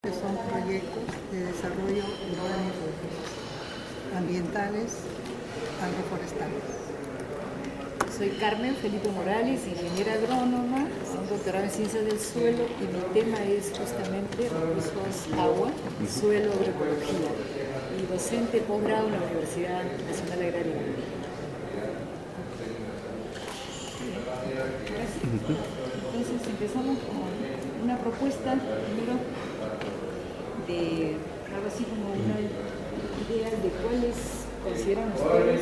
que son proyectos de desarrollo urbano ambientales, agroforestales. Soy Carmen Felipe Morales, ingeniera agrónoma, soy doctorada en Ciencias del Suelo y mi tema es justamente recursos agua, suelo, agroecología y docente posgrado en la Universidad Nacional Agraria. Entonces empezamos con una propuesta primero de algo así como una idea de cuáles consideran ustedes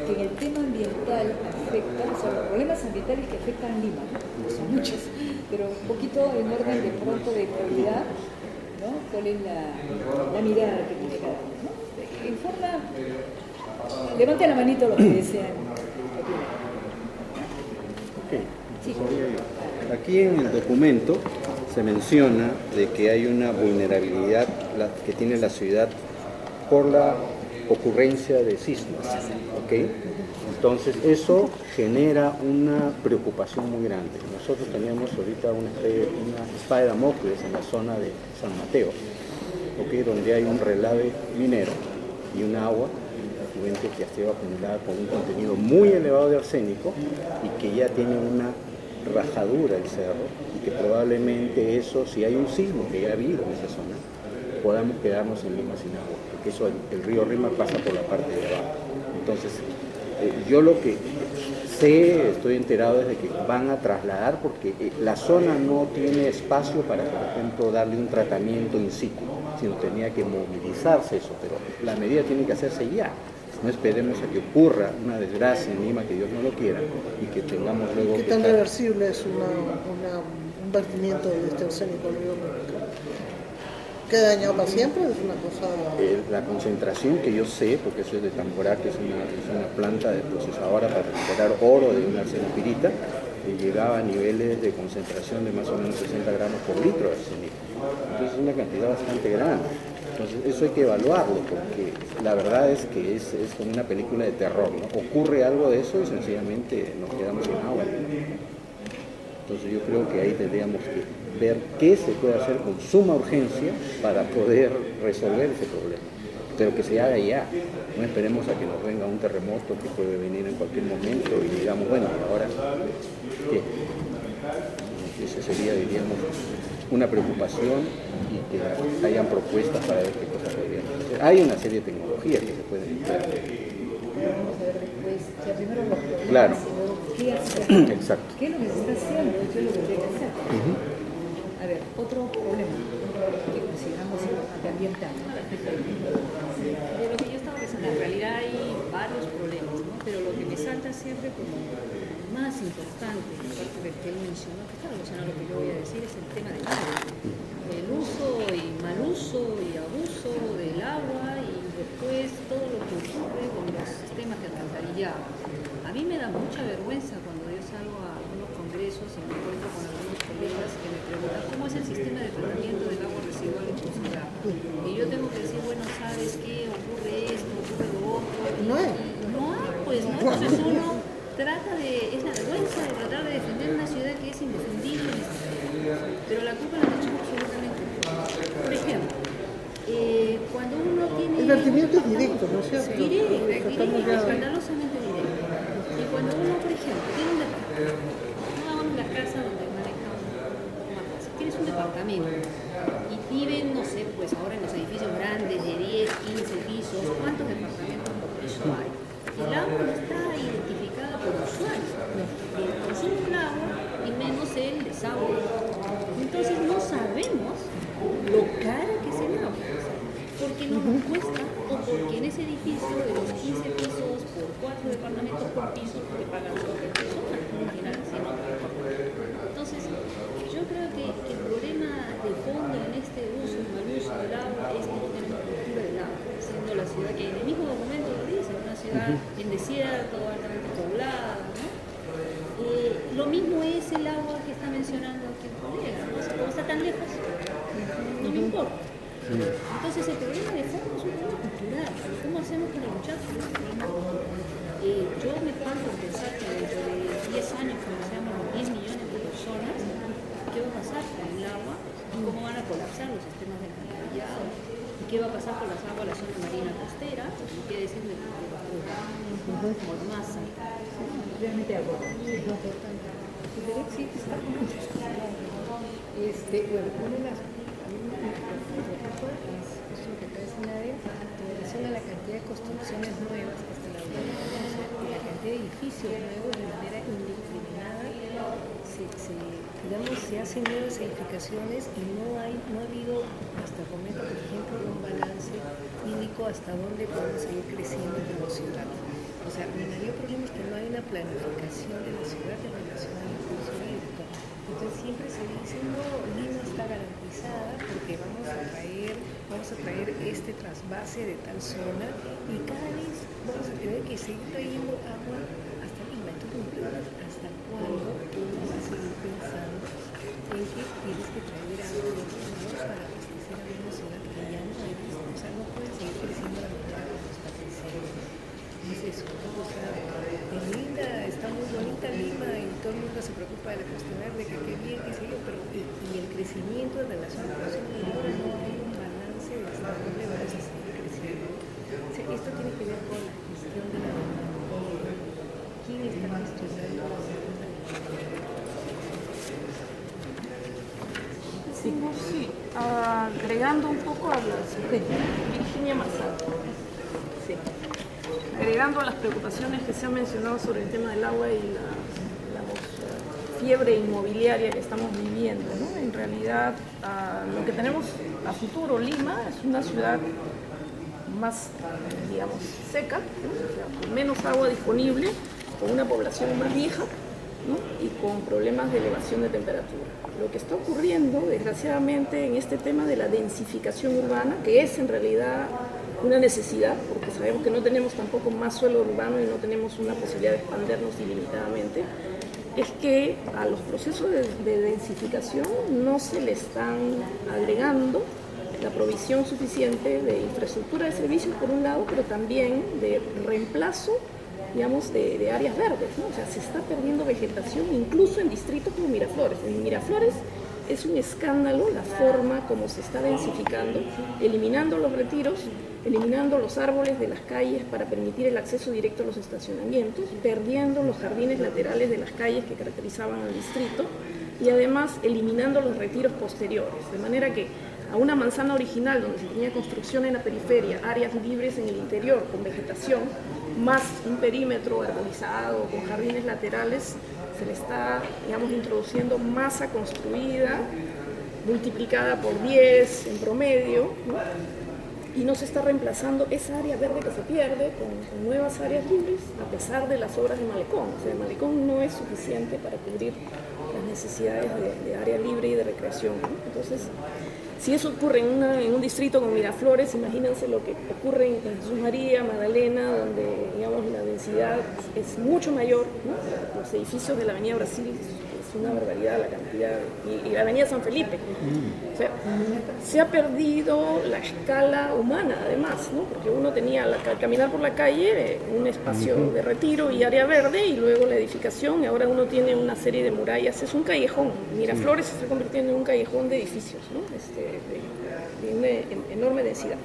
que en el tema ambiental afecta, o sea, los problemas ambientales que afectan Lima, ¿no? Son muchos, pero un poquito en orden de pronto de prioridad, ¿no? ¿Cuál es la mirada que tiene cada uno, ¿no? En forma, levante la manito los que desean opinar. Okay. Sí. Aquí en el documento se menciona de que hay una vulnerabilidad que tiene la ciudad por la ocurrencia de sismos, ¿okay? Entonces eso genera una preocupación muy grande. Nosotros teníamos ahorita una espada de Damocles en la zona de San Mateo, ¿okay? Donde hay un relave minero y un agua afluente que ha sido acumulada con un contenido muy elevado de arsénico y que ya tiene una rajadura el cerro y que probablemente eso, si hay un sismo que ya ha habido en esa zona, podamos quedarnos en Lima sin agua, porque eso, el río Rímac pasa por la parte de abajo. Entonces, yo lo que sé, estoy enterado es de que van a trasladar, porque la zona no tiene espacio para, por ejemplo, darle un tratamiento in situ, sino tenía que movilizarse eso, pero la medida tiene que hacerse ya. No esperemos a que ocurra una desgracia en Lima, que Dios no lo quiera, y que tengamos luego... ¿Qué tan reversible es un vertimiento de este arsénico al río Rímac? ¿Queda dañado para siempre? Es una cosa... La concentración que yo sé, porque eso es de Tamborá, que es una planta de procesadora para recuperar oro de una arsenopirita, llegaba a niveles de concentración de más o menos 60 gramos por litro de arsénico. Entonces es una cantidad bastante grande. Entonces eso hay que evaluarlo, porque la verdad es que es como una película de terror, ¿no? Ocurre algo de eso y sencillamente nos quedamos sin agua. Entonces yo creo que ahí tendríamos que ver qué se puede hacer con suma urgencia para poder resolver ese problema. Pero que se haga ya. No esperemos a que nos venga un terremoto que puede venir en cualquier momento y digamos, bueno, ahora, ¿qué? Esa sería, diríamos, una preocupación y que hayan propuestas para ver qué cosas podríamos hacer. Hay una serie de tecnologías que se pueden emplear. Vamos a ver después, o sea, primero los problemas, claro. Y luego qué hacer. Exacto. ¿Qué es lo que se está haciendo? ¿Qué es lo que tiene que hacer? A ver, otro problema que consideramos importante ambiental. De lo que yo estaba pensando, en realidad hay varios problemas, ¿no? Pero lo que me salta siempre como más importante, aparte del que él mencionó, que está relacionado a lo que yo voy a decir, es el tema del agua. El uso y mal uso y abuso del agua y después todo lo que ocurre con los sistemas de alcantarillado. A mí me da mucha vergüenza cuando yo salgo a algunos congresos y me encuentro con algunos colegas que me preguntan cómo es el sistema de tratamiento del agua residual en tu ciudad. Y yo tengo que decir, bueno, ¿sabes qué? Ocurre esto, ocurre lo otro. No hay. No hay, pues, ¿no? Entonces uno trata de, es la vergüenza de tratar de defender una ciudad que es indefendible, pero la culpa la tenemos absolutamente. Por ejemplo, cuando uno tiene... El vertimiento es directo, ¿no es cierto? Directo, escandalosamente directo. Y cuando uno, por ejemplo, tiene un departamento, no hagamos la casa donde maneja una casa, tienes un departamento y viven, no sé, pues ahora en los edificios grandes de 10, 15 pisos, ¿cuántos departamentos por piso hay? El agua no está identificada por usuario, el consumo del agua y menos el desagüe. Entonces no sabemos lo caro que es el agua, porque no nos cuesta o porque en ese edificio de los 15 pisos por 4 departamentos por piso que pagan 2 personas, al final así no. Entonces yo creo que el problema de fondo en este uso y mal uso del agua es que no tenemos cultura del agua, siendo la ciudad que en el mismo documento lo dice, una ciudad en desierto, altamente poblada, ¿no? Lo mismo es el agua que está mencionando aquí el colega, ¿no? O sea, como está tan lejos, no me importa. Entonces el problema de fondo es un problema cultural. ¿Cómo hacemos para luchar por este problema cultural? Yo me parto a pensar que dentro de 10 años, cuando seamos 10 millones de personas, ¿qué va a pasar con el agua y cómo van a colapsar los qué va a pasar con las aguas de la zona marina costera, y qué decir de los por masa. Realmente de acuerdo. Sí, está bueno, una de las a mí me preocupa es eso que acaba de señalar en relación a la cantidad de construcciones nuevas que está la la cantidad de edificios nuevos de manera indiscriminada. Se hacen nuevas edificaciones y no ha habido hasta el momento, por ejemplo, un balance único hasta dónde podemos seguir creciendo como ciudad. O sea, mi mayor problema es que no hay una planificación de la ciudad en relación a la función hídrica. Entonces siempre se dice, no, Lima está garantizada porque vamos a traer este trasvase de tal zona y cada vez vamos a tener que seguir trayendo agua hasta Lima. Entonces, ¿hasta cuándo tú vas a seguir pensando en que tienes que traer agua de otros lados para abastecer a una ciudad que ya no hay? O sea, no puede seguir creciendo la manera como está creciendo. Es eso, o sea, es linda, está muy bonita Lima y todo el mundo se preocupa de la cuestión de que qué bien, qué sé yo, pero y el crecimiento en relación a la ciudad no hay un balance de hasta dónde vamos a seguir creciendo. O sea, esto tiene que ver con la gestión de la demanda. ¿Quién está gestionando la demanda? Sí, agregando un poco a las Virginia Marzal. Sí. Agregando a las preocupaciones que se han mencionado sobre el tema del agua y la fiebre inmobiliaria que estamos viviendo, ¿no? En realidad, lo que tenemos a futuro, Lima, es una ciudad más, digamos, seca, ¿no? O sea, con menos agua disponible, con una población más vieja, ¿no? Y con problemas de elevación de temperatura. Lo que está ocurriendo, desgraciadamente, en este tema de la densificación urbana, que es en realidad una necesidad, porque sabemos que no tenemos tampoco más suelo urbano y no tenemos una posibilidad de expandernos ilimitadamente, es que a los procesos de densificación no se le están agregando la provisión suficiente de infraestructura de servicios por un lado, pero también de reemplazo, digamos, de áreas verdes, ¿no? O sea, se está perdiendo vegetación incluso en distritos como Miraflores. En Miraflores es un escándalo la forma como se está densificando, eliminando los retiros, eliminando los árboles de las calles para permitir el acceso directo a los estacionamientos, perdiendo los jardines laterales de las calles que caracterizaban al distrito y además eliminando los retiros posteriores, de manera que a una manzana original donde se tenía construcción en la periferia, áreas libres en el interior con vegetación, más un perímetro arborizado con jardines laterales, se le está, digamos, introduciendo masa construida, multiplicada por 10 en promedio, ¿no? Y no se está reemplazando esa área verde que se pierde con nuevas áreas libres, a pesar de las obras de malecón. O sea, el malecón no es suficiente para cubrir las necesidades de área libre y de recreación, ¿no? Entonces, si eso ocurre en un distrito como Miraflores, imagínense lo que ocurre en Jesús María, Magdalena, donde, digamos, la densidad es mucho mayor, ¿no? Los edificios de la Avenida Brasil es una barbaridad la cantidad, y la Avenida San Felipe. O sea, se ha perdido la escala humana, además, ¿no? Porque uno tenía al caminar por la calle un espacio de retiro y área verde, y luego la edificación, y ahora uno tiene una serie de murallas, es un callejón. Miraflores se está convirtiendo en un callejón de edificios, ¿no? De una enorme densidad.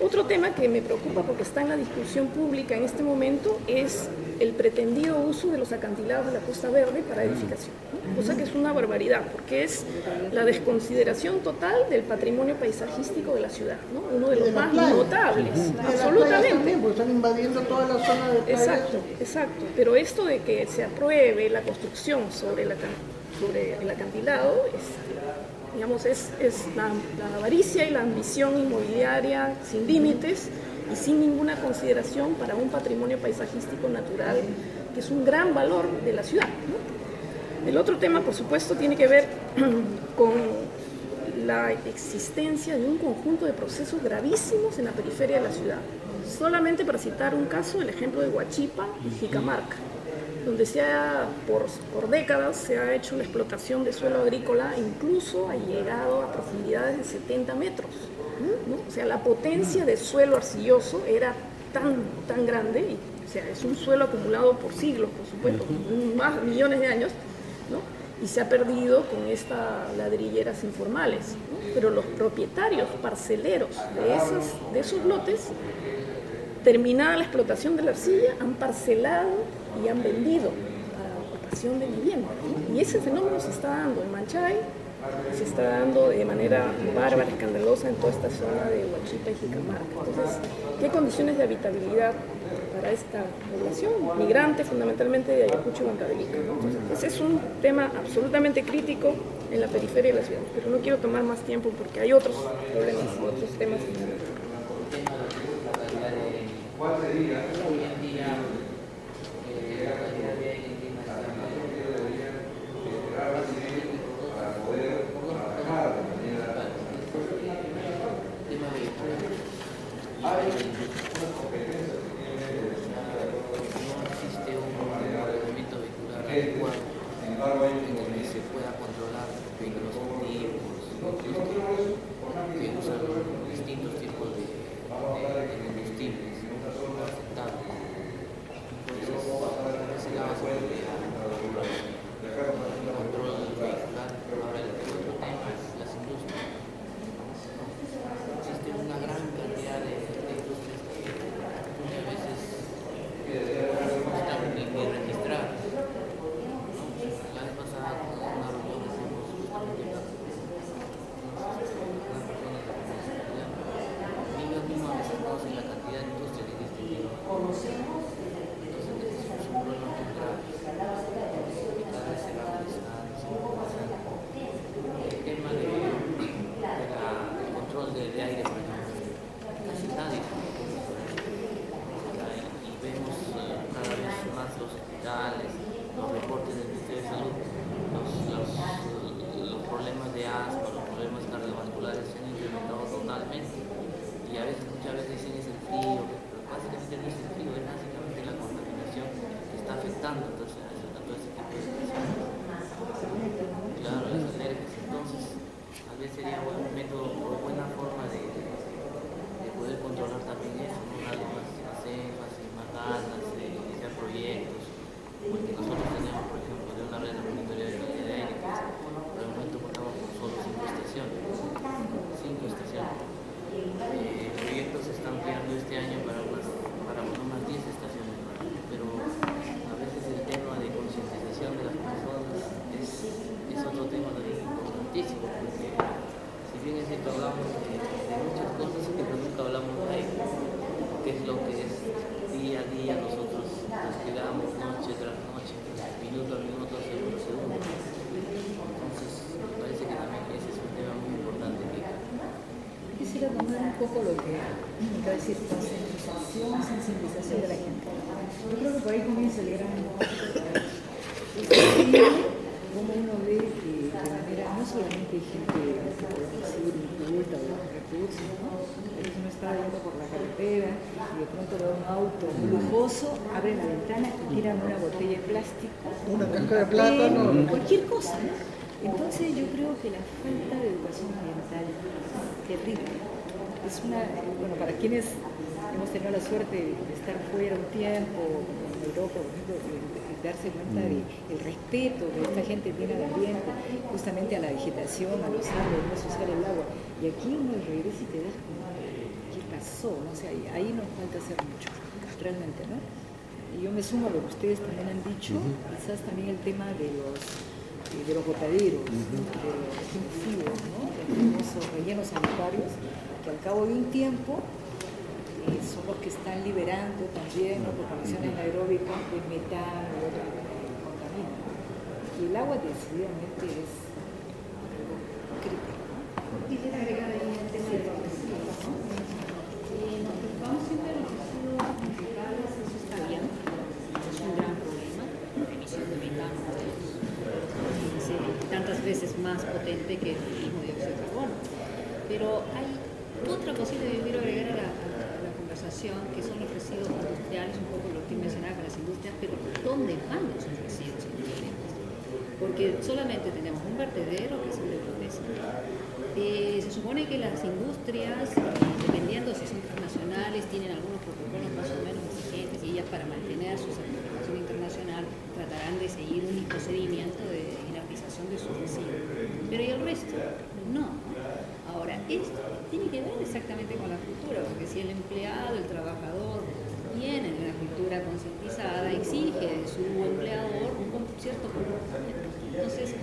Otro tema que me preocupa porque está en la discusión pública en este momento es el pretendido uso de los acantilados de la Costa Verde para edificación, ¿no? Cosa que es una barbaridad, porque es la desconsideración total del patrimonio paisajístico de la ciudad, ¿no? Uno de los más notables, absolutamente. También, porque están invadiendo toda la zona de playa. Exacto, pero esto de que se apruebe la construcción sobre el acantilado digamos, es la avaricia y la ambición inmobiliaria sin límites y sin ninguna consideración para un patrimonio paisajístico natural que es un gran valor de la ciudad, ¿no? El otro tema, por supuesto, tiene que ver con la existencia de un conjunto de procesos gravísimos en la periferia de la ciudad. Solamente para citar un caso, el ejemplo de Huachipa y Jicamarca, donde por décadas se ha hecho la explotación de suelo agrícola, incluso ha llegado a profundidades de 70 metros, ¿no? O sea, la potencia de suelo arcilloso era tan grande, o sea, es un suelo acumulado por siglos, por supuesto, más millones de años, ¿no? y se ha perdido con estas ladrilleras informales, ¿no? Pero los propietarios parceleros de esos lotes, terminada la explotación de la arcilla, han parcelado y han vendido a ocupación de vivienda, ¿no? Y ese fenómeno se está dando en Manchay, se está dando de manera bárbara, escandalosa en toda esta zona de Huachipa y Jicamarca. Entonces, ¿qué condiciones de habitabilidad para esta población migrante, fundamentalmente de Ayacucho y Huancavelica, ¿no? Entonces, ese es un tema absolutamente crítico en la periferia de la ciudad, pero no quiero tomar más tiempo porque hay otros problemas y otros temas. ¿Cuál sería hoy en día para poder trabajar de manera hay una competencia que tiene no existe un movimiento vehicular adecuado en el que se pueda controlar vehículos antiguos que usan distintos tipos de combustibles aceptables. Entonces, ese lado se podría control vehicular. Ahora, el otro tema es las industrias. Existe una gran cantidad de industrias que a veces no están ni registradas. La vez pasada, en una reunión que hicimos justamente unas personas de responsabilidad, ellos mismos a veces conocen la cantidad de industrias que existen. Entonces, es un problema muy grave. Y cada vez se va a analizar, el tema del control de aire, por ejemplo, casi nadie. Y vemos cada vez más los hospitales, los reportes del Ministerio de Salud, los problemas de asma, los problemas cardiovasculares se han incrementado totalmente. Y a veces, muchas veces dicen es el frío, pero básicamente no es el frío, es básicamente la contaminación que está afectando entonces, a todo ese tipo de personas. Claro, las alergias. Entonces, tal vez sería un método o buena forma de poder controlar también eso, ¿no? Darle más énfasis, más ganas, iniciar proyectos. Porque nosotros tenemos, por ejemplo, de una red de monitoreo de calidad de aire, que por el momento contamos con solo 5 estaciones. 5 estaciones. El proyecto se está ampliando este año para unas 10 estaciones más. Pero a veces el tema de concientización de las personas es otro tema también importantísimo. Porque si bien es cierto, hablamos de muchas cosas, pero nunca hablamos de qué es lo que es día a día nosotros nos cuidamos noche tras noche, minuto a minuto, segundo a segundo. Entonces, me parece que también ese es un tema muy importante. Quisiera tomar un poco lo que acaba de decir, sensibilización de la gente. Yo creo que por ahí comienza el gran como uno ve que de manera, no solamente hay gente que puede recibir inculta o los recursos, ¿no? Pero uno está yendo por la carretera y de pronto ve un auto lujoso, abre la ventana y tiran una botella de plástico, Una caja de plátano. cualquier cosa, ¿no? Entonces yo creo que la falta de educación ambiental es terrible. Es una, bueno, para quienes hemos tenido la suerte de estar fuera un tiempo, en Europa, por ejemplo, de darse cuenta del respeto que esta gente tiene al ambiente, justamente a la vegetación, a los árboles, no se usar el agua. Y aquí uno regresa y te das cuenta qué pasó, ¿no? O sea, ahí nos falta hacer mucho, realmente, ¿no? Y yo me sumo a lo que ustedes también han dicho, quizás también el tema de los botaderos, de los residuos, ¿no? De esos rellenos sanitarios, que al cabo de un tiempo son los que están liberando también, ¿no? Por condiciones aeróbicas de metano y otros que contaminan. Y el agua decididamente es crítica, ¿no? Quisiera agregar ahí un tema de los residuos, ¿no? Nos preocupamos siempre de los residuos musicales, eso está bien, es un gran problema, la emisión de metano es tantas veces más potente que el mismo dióxido de carbono. Pero hay otra cosita que yo quiero agregar a la conversación, que son los residuos industriales, un poco lo que mencionaba con las industrias, pero ¿dónde van esos residuos industriales? Porque solamente tenemos un vertedero que es el de Protesa. Se supone que las industrias, dependiendo si son transnacionales, tienen algunos protocolos más o menos exigentes y ellas para mantener su certificación internacional tratarán de seguir un procedimiento de inertización separación de su residuo. Pero ¿y el resto? No. Ahora, esto tiene que ver exactamente con la cultura, porque si el empleado, el trabajador, tiene una cultura concientizada, exige de su empleador un cierto comportamiento. Entonces,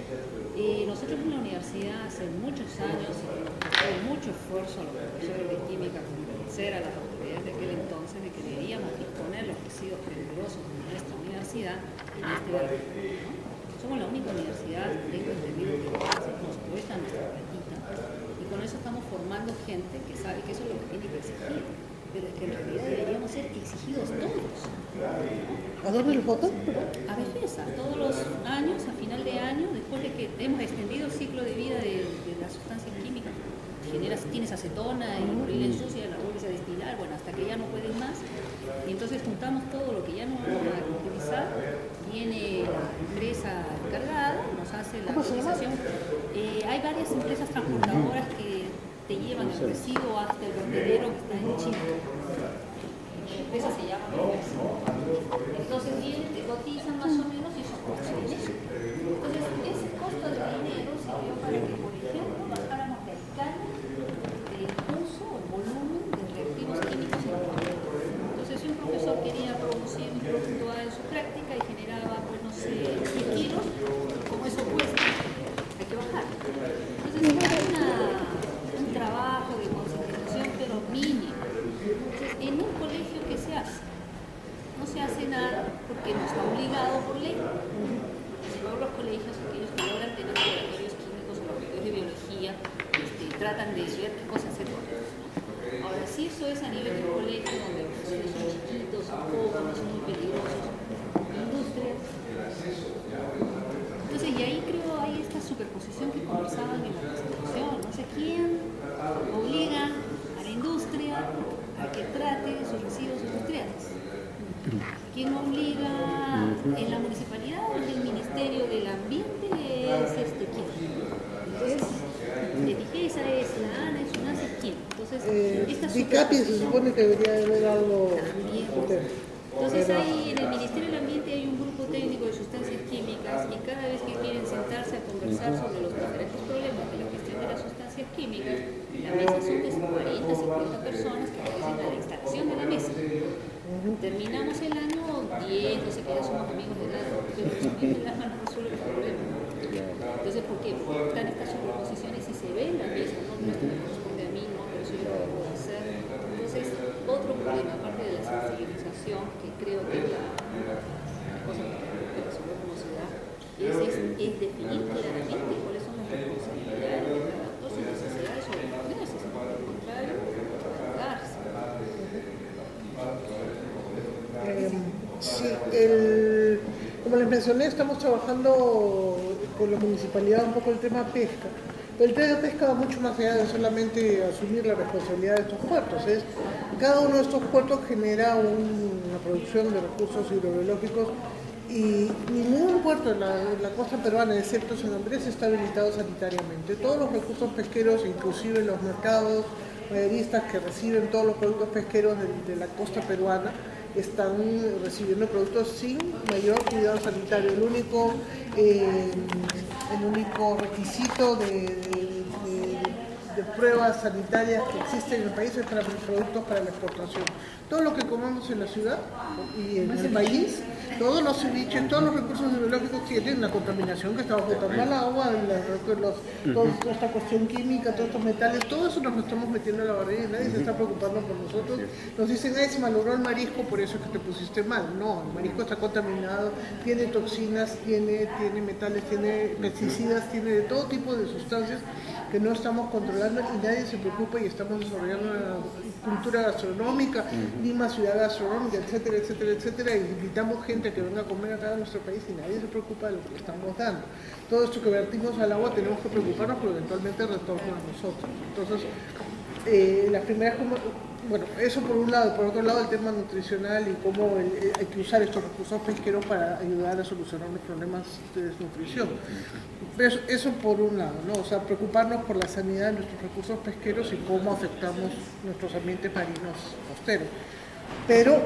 nosotros en la universidad hace muchos años, con mucho esfuerzo a los profesores de química, convencer a las autoridades de aquel entonces de que deberíamos disponer los residuos peligrosos de nuestra universidad en este barrio, ¿no? Somos la única universidad, tengo entendido, que nos cuesta nuestra platita, y con eso estamos formando gente que sabe que eso es lo que tiene que exigir. Pero es que en realidad deberíamos ser exigidos todos. ¿A dónde los votan? A Befesa, todos los años, a final de año, después de que hemos extendido el ciclo de vida de las sustancias químicas, tienes acetona y por la ensucia, la vuelves a destilar, bueno, hasta que ya no puedes más, y entonces juntamos todo lo que ya no vamos a utilizar, viene la empresa encargada, nos hace la autorización. Hay varias empresas transportadoras que te llevan el residuo hasta el vertedero que está en Chile. La empresa se llama Befesa. Entonces vienen, te cotizan más o menos y eso cuesta dinero. Entonces ese costo de dinero sirvió para que, por ejemplo, bajáramos radicalmente el uso o el volumen de reactivos químicos en el mundo. Entonces si un profesor quería producir un producto A en su práctica y generaba, pues no sé, 10 kilos, como eso cuesta, hay que bajar. Entonces hay un trabajo de concientización, pero mínimo. Entonces, en un colegio, ¿qué se hace? No se hace nada porque no está obligado por ley. Si todos los colegios, aquellos que logran tener laboratorios químicos o laboratorios de biología, tratan de ver qué cosas hacer con ellos. Ahora, si eso es a nivel de un colegio donde los profesores son chiquitos, son jóvenes, son muy peligrosos, industrias. Entonces, y ahí creo hay esta superposición que conversaban en la presentación. No sé quién obliga a la industria a que trate sus residuos industriales. ¿Quién obliga en la municipalidad o en el Ministerio del Ambiente? Es quién. Entonces, Befesa es la ANA, es una quién. Entonces, esta ICAPI se supone que debería haber algo. Entonces ahí en el Ministerio del Ambiente hay un grupo técnico de sustancias químicas y cada vez que quieren sentarse a conversar sobre los diferentes problemas de la gestión de las sustancias químicas, la mesa son de 40, 50 personas que aparecen a la instalación de la mesa. Terminamos el año 10, no sé qué, somos amigos de nada, pero los amigos de nada no resuelven el problema. Entonces, ¿por qué? Porque están estas superposiciones y se ven la mesa, no, esto me corresponde a mí, no, pero eso yo lo puedo hacer. Entonces, otro problema, aparte de la sensibilización, que creo que es la cosa que resolver como ciudad, es definir claramente cuáles son las responsabilidades de cada actor sin necesidad de sobreponerse, sino por el contrario, ayudarse. Sí, como les mencioné, estamos trabajando con la municipalidad un poco el tema pesca. Pero el tema de pesca va mucho más allá de solamente asumir la responsabilidad de estos puertos. Cada uno de estos puertos genera una producción de recursos hidrobiológicos y ningún puerto en la costa peruana, excepto San Andrés, está habilitado sanitariamente. Todos los recursos pesqueros, inclusive los mercados mayoristas que reciben todos los productos pesqueros de la costa peruana, están recibiendo productos sin mayor cuidado sanitario. El único requisito de pruebas sanitarias que existen en el país es para los productos para la exportación. Todo lo que comemos en la ciudad y en el país, todos los ceviches, todos los recursos biológicos tienen una contaminación que estamos botando al agua, toda esta cuestión química, todos estos metales, todo eso nos lo estamos metiendo a la barriga y nadie se está preocupando por nosotros. Nos dicen, ay, se malogró el marisco, por eso es que te pusiste mal. No, el marisco está contaminado, tiene toxinas, tiene metales, tiene pesticidas, tiene de todo tipo de sustancias que no estamos controlando y nadie se preocupa y estamos desarrollando una cultura gastronómica, Lima ciudad gastronómica, etcétera, etcétera, etcétera, y invitamos gente que venga a comer acá a nuestro país y nadie se preocupa de lo que estamos dando. Todo esto que vertimos al agua tenemos que preocuparnos porque eventualmente retorna a nosotros. Entonces, las primeras, bueno, eso por un lado, por otro lado el tema nutricional y cómo hay que usar estos recursos pesqueros para ayudar a solucionar los problemas de desnutrición. Pero eso por un lado, ¿no? O sea, preocuparnos por la sanidad de nuestros recursos pesqueros y cómo afectamos nuestros ambientes marinos costeros. Pero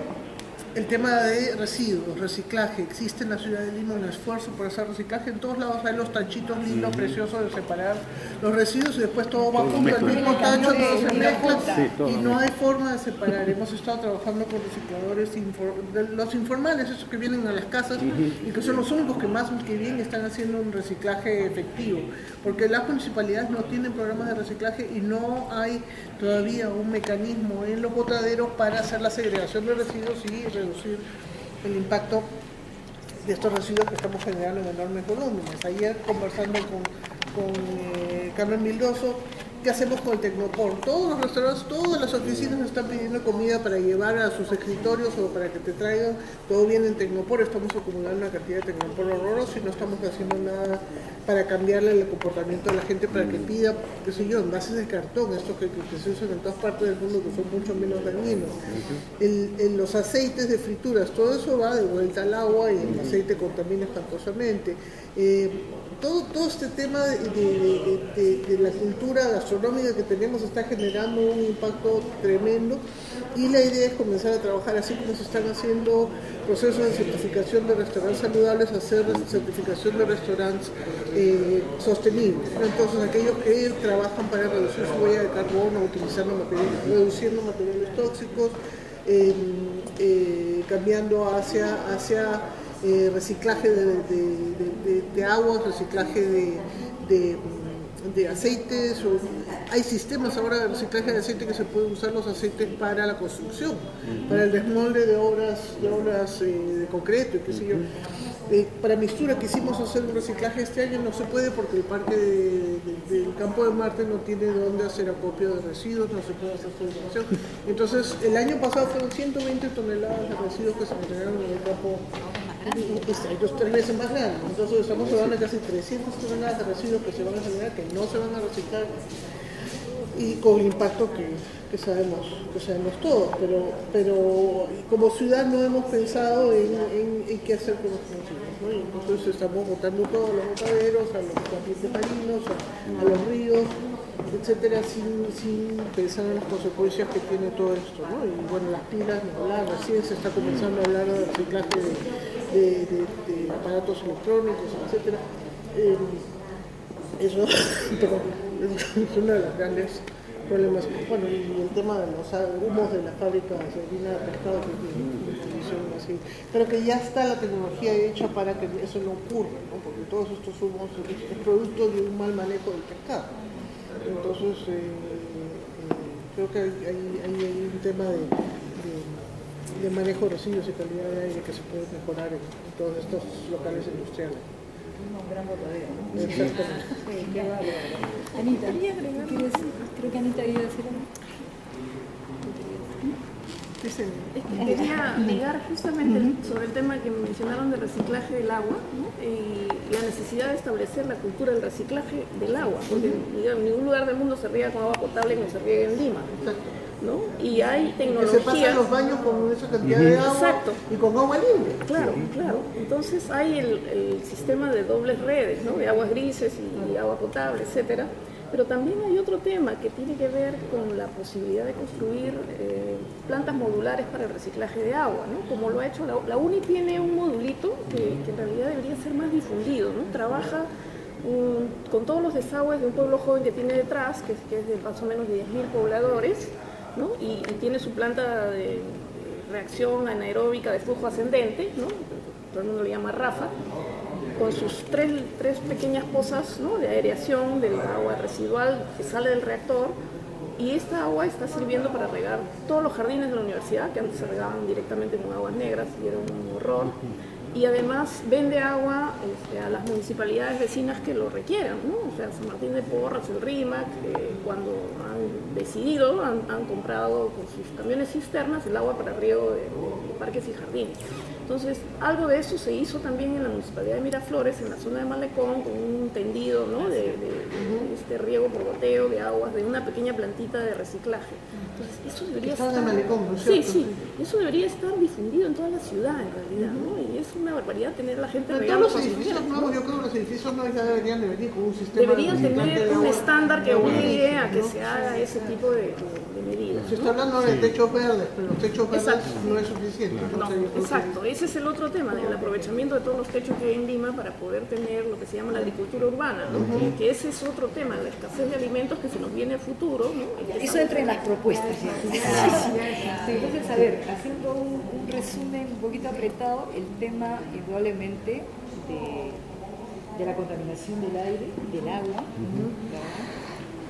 El tema de residuos, reciclaje. Existe en la ciudad de Lima un esfuerzo por hacer reciclaje. En todos lados hay los tachitos lindos, preciosos de separar los residuos y después todo va junto al mismo tacho, todo se mezcla y no hay forma de separar. Hemos estado trabajando con recicladores, los informales, esos que vienen a las casas y que son los únicos que bien están haciendo un reciclaje efectivo. Porque las municipalidades no tienen programas de reciclaje y no hay todavía un mecanismo en los botaderos para hacer la segregación de residuos y reducir el impacto de estos residuos que estamos generando en enormes volúmenes. Ayer conversando con Carmen Mildoso, ¿qué hacemos con el Tecnopor? Todos los restaurantes, todas las oficinas están pidiendo comida para llevar a sus escritorios o para que te traigan, todo viene en Tecnopor, estamos acumulando una cantidad de Tecnopor horrorosa y no estamos haciendo nada para cambiarle el comportamiento de la gente para que pida, qué sé yo, envases de cartón, estos que se usan en todas partes del mundo que son mucho menos dañinos. Los aceites de frituras, todo eso va de vuelta al agua y el aceite contamina espantosamente. Todo este tema de la cultura gastronómica que tenemos está generando un impacto tremendo y la idea es comenzar a trabajar así como se están haciendo procesos de certificación de restaurantes saludables, hacer certificación de restaurantes sostenibles. Entonces aquellos que trabajan para reducir su huella de carbono, reduciendo materiales tóxicos, cambiando hacia reciclaje de aguas, reciclaje de aceites. Hay sistemas ahora de reciclaje de aceite que se pueden usar los aceites para la construcción, para el desmolde de obras de concreto y qué sé yo. Para Mistura quisimos hacer un reciclaje este año, no se puede porque el parque del Campo de Marte no tiene dónde hacer acopio de residuos, no se puede hacer transformación. Entonces el año pasado fueron 120 toneladas de residuos que se generaron en el campo. Ellos 3 veces más grandes, entonces estamos hablando de casi 300 toneladas de residuos que se van a generar, que no se van a reciclar y con el impacto que sabemos todos, pero como ciudad no hemos pensado en qué hacer con los residuos, ¿no? Y entonces estamos botando todo a los botaderos, a los ambientes marinos, a los ríos, etcétera, sin pensar en las consecuencias que tiene todo esto, ¿no? Y bueno, las pilas, recién se está comenzando a hablar de reciclaje de aparatos electrónicos, etcétera. Eso es uno de los grandes problemas. Bueno, y el tema de los humos de las fábricas de harina de pescado que son así. Pero que ya está la tecnología hecha para que eso no ocurra, ¿no? Porque todos estos humos es producto de un mal manejo del pescado. Entonces, creo que hay un tema de manejo de residuos y calidad de aire que se puede mejorar en todos estos locales industriales. Un gran botadero, ¿no? Exactamente. Sí, qué bárbaro. Anita, ¿qué quieres decir? Creo que Anita iba a decir algo. Quería ligar justamente sobre el tema que mencionaron de reciclaje del agua, ¿no? Y la necesidad de establecer la cultura del reciclaje del agua, porque en ningún lugar del mundo se riega con agua potable como se riega en Lima. ¿No? Y hay tecnologías. Que se pasan los baños con esa cantidad de agua. Exacto. Y con agua limpia. Claro. Entonces hay el sistema de dobles redes, ¿no? De aguas grises y agua potable, etcétera. Pero también hay otro tema que tiene que ver con la posibilidad de construir plantas modulares para el reciclaje de agua, ¿no? Como lo ha hecho la UNI, tiene un modulito que en realidad debería ser más difundido, ¿no? Trabaja con todos los desagües de un pueblo joven que tiene detrás, que es de más o menos de 10.000 pobladores, ¿no? Y tiene su planta de reacción anaeróbica de flujo ascendente, ¿no? Todo el mundo le llama Rafa, con sus tres pequeñas pozas, ¿no? De aireación del agua residual que sale del reactor, y esta agua está sirviendo para regar todos los jardines de la universidad, que antes se regaban directamente con aguas negras y era un horror. Y además vende agua a las municipalidades vecinas que lo requieran, ¿no? O sea, San Martín de Porras, el RIMAC, cuando han decidido, han comprado con sus camiones cisternas el agua para riego de parques y jardines. Entonces, algo de eso se hizo también en la municipalidad de Miraflores, en la zona de Malecón, con un tendido, ¿no? de este riego por goteo de aguas de una pequeña plantita de reciclaje. Entonces, eso debería estar... Malecón, ¿no es Sí, cierto? sí, eso debería estar difundido en toda la ciudad, en realidad, ¿no? Y eso una barbaridad tener a la gente Pero regando todos los con sus edificios bienes, nuevos, ¿no? yo creo que los edificios nuevos ya deberían de venir con un sistema Deberían de reciclaje tener de un agua. estándar que de agua obligue líquida, a que ¿no? se haga ese tipo de medidas. Se está hablando de techos verdes, pero los techos verdes Exacto. no es suficiente. No, Entonces, yo creo que- exacto. Ese es el otro tema, del aprovechamiento de todos los techos que hay en Lima para poder tener lo que se llama la agricultura urbana, ¿no? Que ese es otro tema, la escasez de alimentos que se nos viene a futuro, ¿no? Eso entra en las propuestas. Sí, entonces, a ver, haciendo un resumen un poquito apretado, el tema indudablemente de la contaminación del aire, del agua,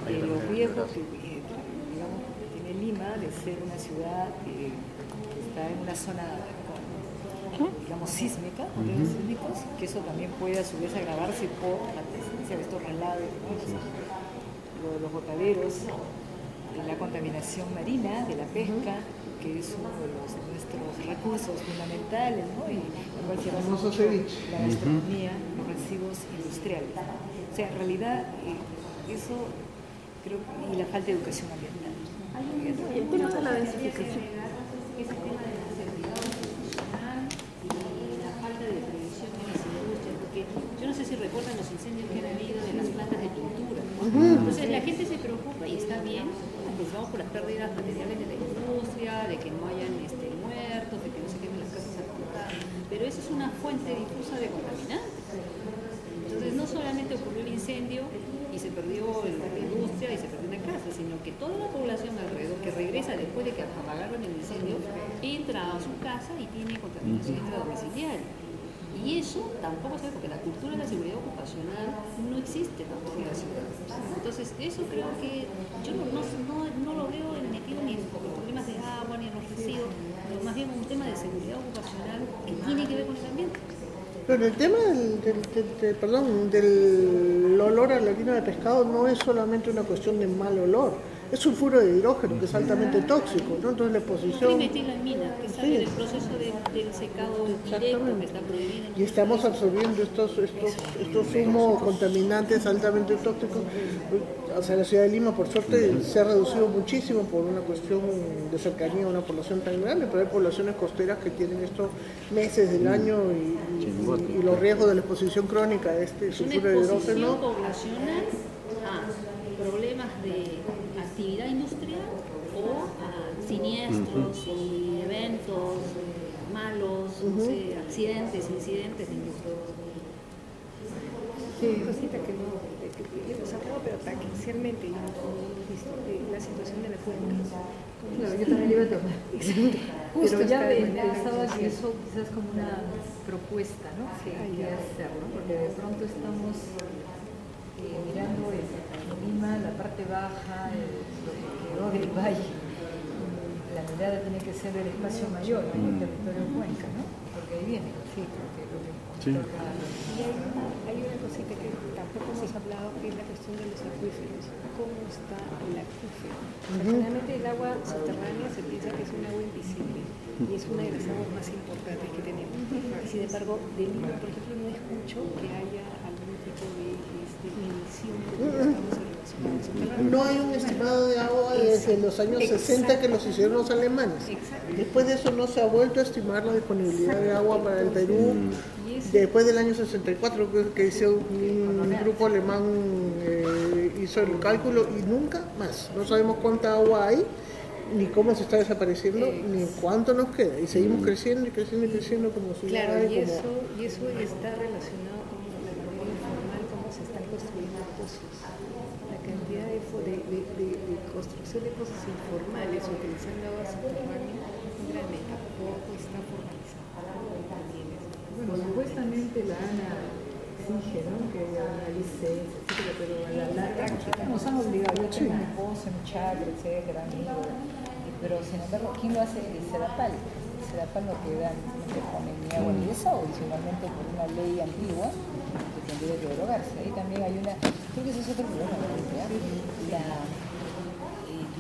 ¿verdad? De los riesgos que digamos, tiene Lima de ser una ciudad que está en una zona digamos sísmica, riesgos sísmicos, que eso también puede a su vez agravarse por la presencia de estos relaves, ¿no? Lo de los botaderos, de la contaminación marina, de la pesca, que es uno de nuestros recursos fundamentales, ¿no? Y igual se basa Famoso mucho ceviche. la gastronomía, los residuos industriales. O sea, en realidad eso creo y la falta de educación ambiental. Y el tema de la densificación. Ese tema de la seguridad institucional y la falta de prevención en las industrias, porque yo no sé si recuerdan los incendios que han habido de las plantas de pintura. Entonces la gente se preocupa y está bien, pues vamos por las pérdidas materiales de la industria, de que no hayan muertos, de que no se quemen las casas apuntadas, pero eso es una fuente difusa de contaminantes. Entonces no solamente ocurrió el incendio y se perdió la industria y se perdió una casa, sino que toda la población alrededor que regresa después de que apagaron el incendio entra a su casa y tiene contaminación intradomiciliaria. Y eso tampoco se ve porque la cultura de la seguridad ocupacional no existe tampoco en la ciudad. Entonces eso creo que yo no lo veo metido ni en los problemas de agua ni en los residuos, pero más bien un tema de seguridad ocupacional que tiene que ver con el ambiente. Pero el tema del olor a la harina de pescado no es solamente una cuestión de mal olor, es sulfuro de hidrógeno que es altamente tóxico, ¿no? Entonces la exposición... Trimetilamina, que sale del proceso del secado directo que está prohibido. Y estamos absorbiendo estos humos contaminantes altamente tóxicos. O sea, la ciudad de Lima, por suerte, se ha reducido muchísimo por una cuestión de cercanía a una población tan grande, pero hay poblaciones costeras que tienen estos meses del año y los riesgos de la exposición crónica de este sulfuro de Una hidrógeno. exposición poblacional a problemas de actividad industrial o a siniestros y eventos malos, no sé, accidentes, incidentes de industria. Sí, cosita que no, que hemos hablado, pero tangencialmente ya hemos visto la situación de la cuenca. Claro, yo también iba a tomar. Justo Pero ya está de manera pensaba que esencial. eso quizás como una propuesta, ¿no? Sí, Que hacer, ¿no? Porque de pronto estamos mirando en Lima la parte baja, lo que quedó del valle. La mirada tiene que ser del espacio mayor, ¿no? El territorio de Cuenca, ¿no? Porque ahí viene, sí, porque lo que Y hay una cosita que tampoco hemos hablado, que es la cuestión de los acuíferos. ¿Cómo está el acuífero? O sea, generalmente el agua subterránea se piensa que es un agua invisible y es una de las aguas más importantes que tenemos. Y sin embargo, de Lima, por ejemplo, no escucho que haya algún tipo de medición de cómo estamos en relación al subterráneo. No hay un estimado de agua desde los años 60 que los hicieron los alemanes. Después de eso no se ha vuelto a estimar la disponibilidad de agua para el Perú. Después del año 64 que hizo un grupo alemán hizo el cálculo y nunca más. No sabemos cuánta agua hay, ni cómo se está desapareciendo, ni cuánto nos queda. Y seguimos creciendo y creciendo y creciendo como ciudad. Claro, y eso está relacionado con la manera informal, cómo se están construyendo pozos. La cantidad de construcción de pozos informales utilizando agua subterránea realmente tampoco está formalizada. Bueno, supuestamente la ANA exige, ¿no? Que analice, etcétera, pero a la larga nos han obligado. Yo tengo mi pozo, mi chakra, etcétera, amigo. Pero sin embargo, ¿quién lo hace? El Sedapal. El Sedapal no te da, no te pone ni agua ni eso, adicionalmente por una ley antigua que tendría que derogarse. Ahí también hay una, creo que ese es otro problema, la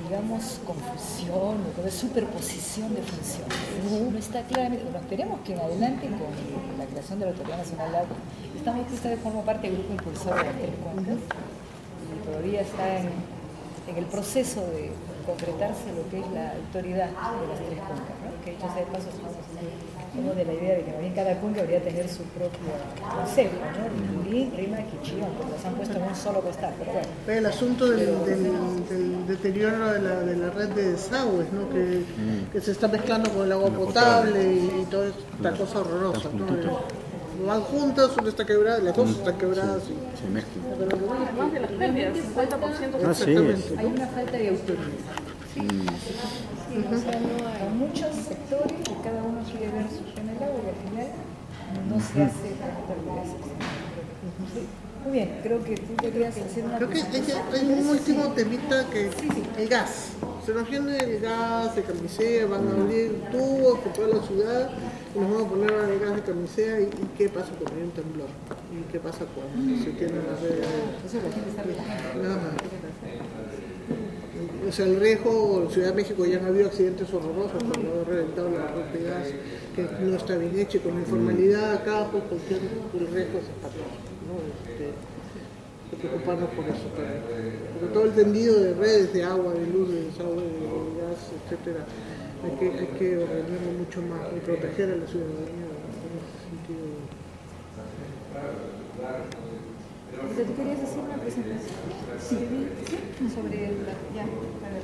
digamos, confusión, o de superposición de funciones. No está claramente, bueno, esperemos que en adelante con la creación de la Autoridad Nacional de Agua, estamos ustedes forman parte del grupo impulsor de las 3 cuencas y todavía está en el proceso de concretarse lo que es la autoridad de las tres cuencas, ¿no? Que dicho sea de paso, somos de la idea de que también cada cuenca debería tener su propio concepto, ¿no? Lulín, Rímac y Chillón, porque los han puesto en un solo costal, pero bueno. El asunto del deterioro de la red de desagües, ¿no? Que se está mezclando con el agua potable y toda esta cosa horrorosa, ¿no? Van juntas, una está quebrada, las dos están quebradas. Sí, se mezclan. Además de las pérdidas, 50%. Ah, sí, Hay una falta de autoridad. Sí, o sea, hay muchos sectores que cada uno quiere ver su en el agua y al final no se hace para perder esa acción. Sí. Muy bien, creo que tú querías hacer una Creo que hay un último temita que el gas. Se nos viene el gas de camisea, van a abrir tubos por toda la ciudad y nos vamos a poner el gas de camisea y qué pasa cuando hay un temblor y qué pasa cuando se tiene la red. Entonces la gente está relajada. O sea, el riesgo, en Ciudad de México ya han habido accidentes horrorosos cuando ha reventado la red de gas que no está bien hecha y con la informalidad acá, pues el riesgo es espantoso, ¿no? Hay que preocuparnos por eso también. Porque todo el tendido de redes de agua, de luz, de desagüe, de gas, etcétera, hay que ordenarlo mucho más y proteger a la ciudadanía en ese sentido. ¿Tú querías hacer una presentación? Sí. Sobre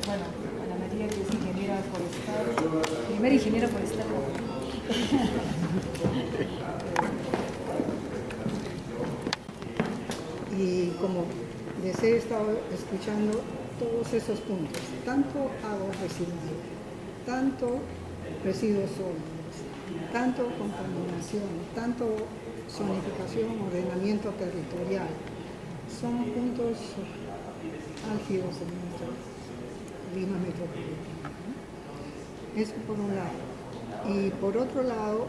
bueno, Ana María, que es ingeniera forestal, primera ingeniera forestal. Y como les he estado escuchando todos esos puntos, tanto agua residual, tanto residuos sólidos, tanto contaminación, tanto zonificación, ordenamiento territorial, son puntos álgidos en nuestra Lima metropolitana, ¿no? Eso por un lado. Y por otro lado,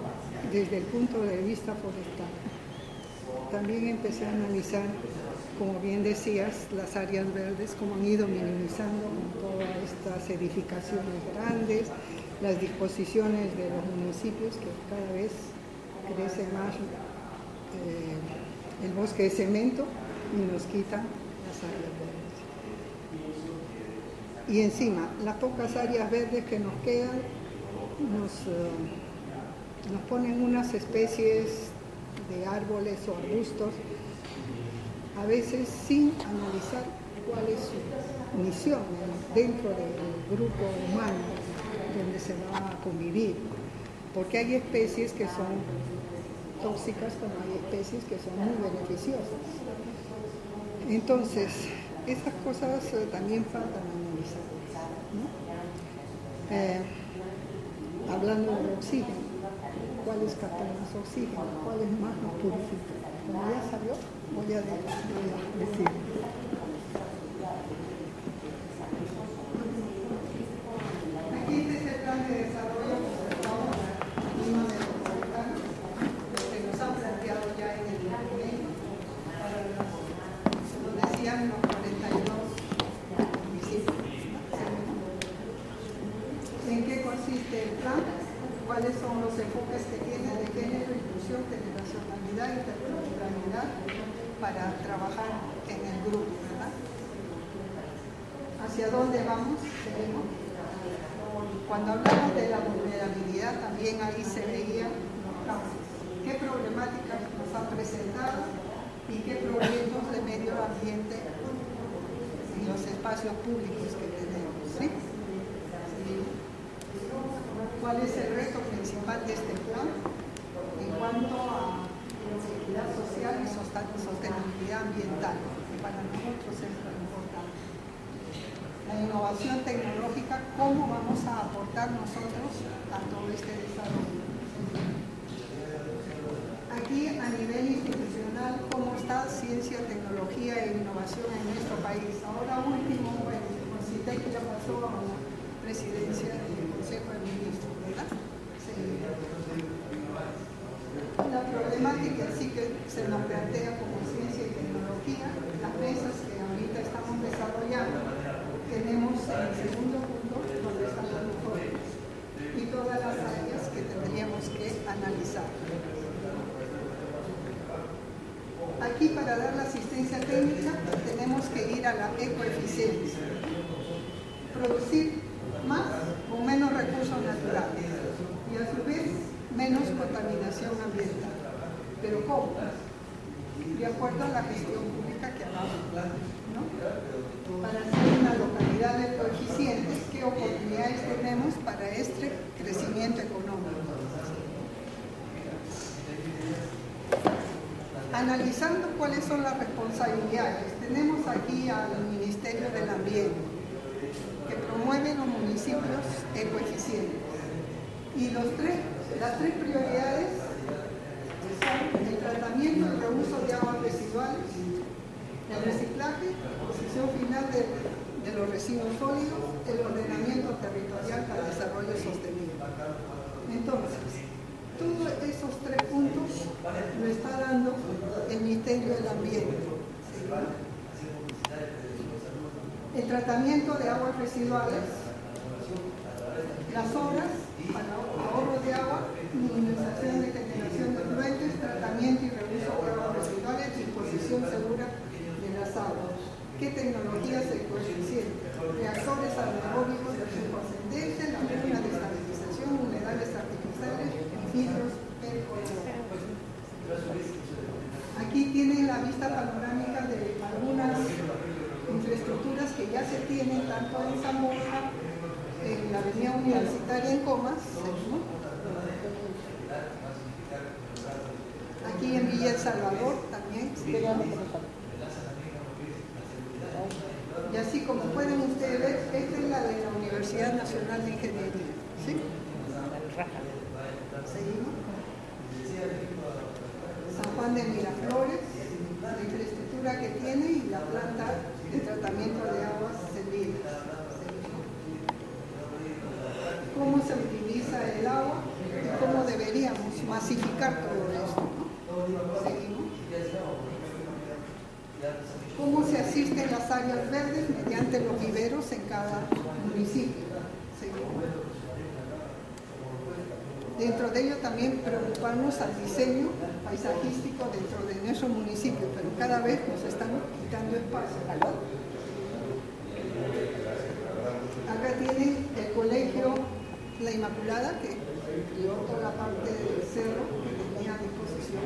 desde el punto de vista forestal, también empecé a analizar, como bien decías, las áreas verdes, cómo han ido minimizando con todas estas edificaciones grandes, las disposiciones de los municipios que cada vez crece más el bosque de cemento y nos quitan las áreas verdes. Y encima, las pocas áreas verdes que nos quedan nos ponen unas especies de árboles o arbustos, a veces sin analizar cuál es su misión dentro del grupo humano donde se va a convivir, porque hay especies que son tóxicas como hay especies que son muy beneficiosas. Entonces, esas cosas también faltan analizar, ¿no? Hablando del oxígeno, ¿cuáles captan más oxígeno? ¿Cuáles más nos purifican? Como ya salió, voy a decir. Aquí este es el plan de desarrollo de Lima metropolitana, que nos han planteado ya en el documento, lo decían los 42 municipios. ¿En qué consiste el plan? ¿Cuáles son los enfoques que tiene de género, inclusión, generacionalidad y interculturalidad para trabajar en el grupo, ¿verdad? ¿Hacia dónde vamos? ¿Seguimos? Cuando hablamos de la vulnerabilidad, también ahí se veían los casos. ¿Qué problemáticas nos han presentado y qué proyectos de medio ambiente en los espacios públicos que tenemos? ¿Sí? ¿Cuál es el reto principal de este plan en cuanto a equidad social y sostenibilidad ambiental? Que para nosotros es lo importante. La innovación tecnológica, ¿cómo vamos a aportar nosotros a todo este desarrollo? Aquí a nivel institucional, ¿cómo está ciencia, tecnología e innovación en nuestro país? Ahora último, bueno, el CITEC ya pasó a la presidencia del Consejo de Ministros, ¿verdad? Sí. La problemática sí que se nos plantea como ciencia y tecnología, las mesas que ahorita estamos desarrollando, tenemos en el segundo punto donde están los informes y todas las áreas que tendríamos que analizar. Aquí para dar la asistencia técnica tenemos que ir a la ecoeficiencia. producir más con menos recursos naturales y a su vez menos contaminación ambiental. ¿Pero cómo? De acuerdo a la gestión pública que hagamos, ¿no? Para ser una localidad de coeficientes, ¿qué oportunidades tenemos para este crecimiento económico? Analizando cuáles son las responsabilidades, tenemos aquí al Ministerio del Ambiente, que promueve los municipios ecoeficientes. Y las tres prioridades son el tratamiento y reuso de aguas residuales, el reciclaje, posición final de los residuos sólidos, el ordenamiento territorial para el desarrollo sostenible. Entonces, todos esos tres puntos lo está dando el Ministerio del Ambiente. El tratamiento de aguas residuales, las obras para ahorro de agua, minimización de generación de efluentes, tratamiento y reuso de aguas residuales, disposición segura de las aguas. ¿Qué tecnologías ecoeficientes? Reactores anaeróbicos de flujo ascendente, la fórmula de estabilización, humedales artificiales, filtros percolados. Aquí tienen la vista panorámica de algunas infraestructuras que ya se tienen tanto en Zamora, en la avenida Universitaria en Comas, ¿no? Aquí en Villa El Salvador también. Y así como pueden ustedes ver, esta es la de la Universidad Nacional de Ingeniería. ¿Sí? Seguimos. San Juan de Miraflores, la infraestructura que tiene y la planta de tratamiento de aguas servidas. Cómo se utiliza el agua y cómo deberíamos masificar todo esto, ¿no? Seguimos. Cómo se asiste en las áreas verdes mediante los viveros en cada municipio. Seguimos. Dentro de ello también preocuparnos al diseño paisajístico dentro de nuestro municipio, pero cada vez nos están quitando espacio. Acá tienen el colegio La Inmaculada, que dio toda la parte del cerro que tenía a disposición.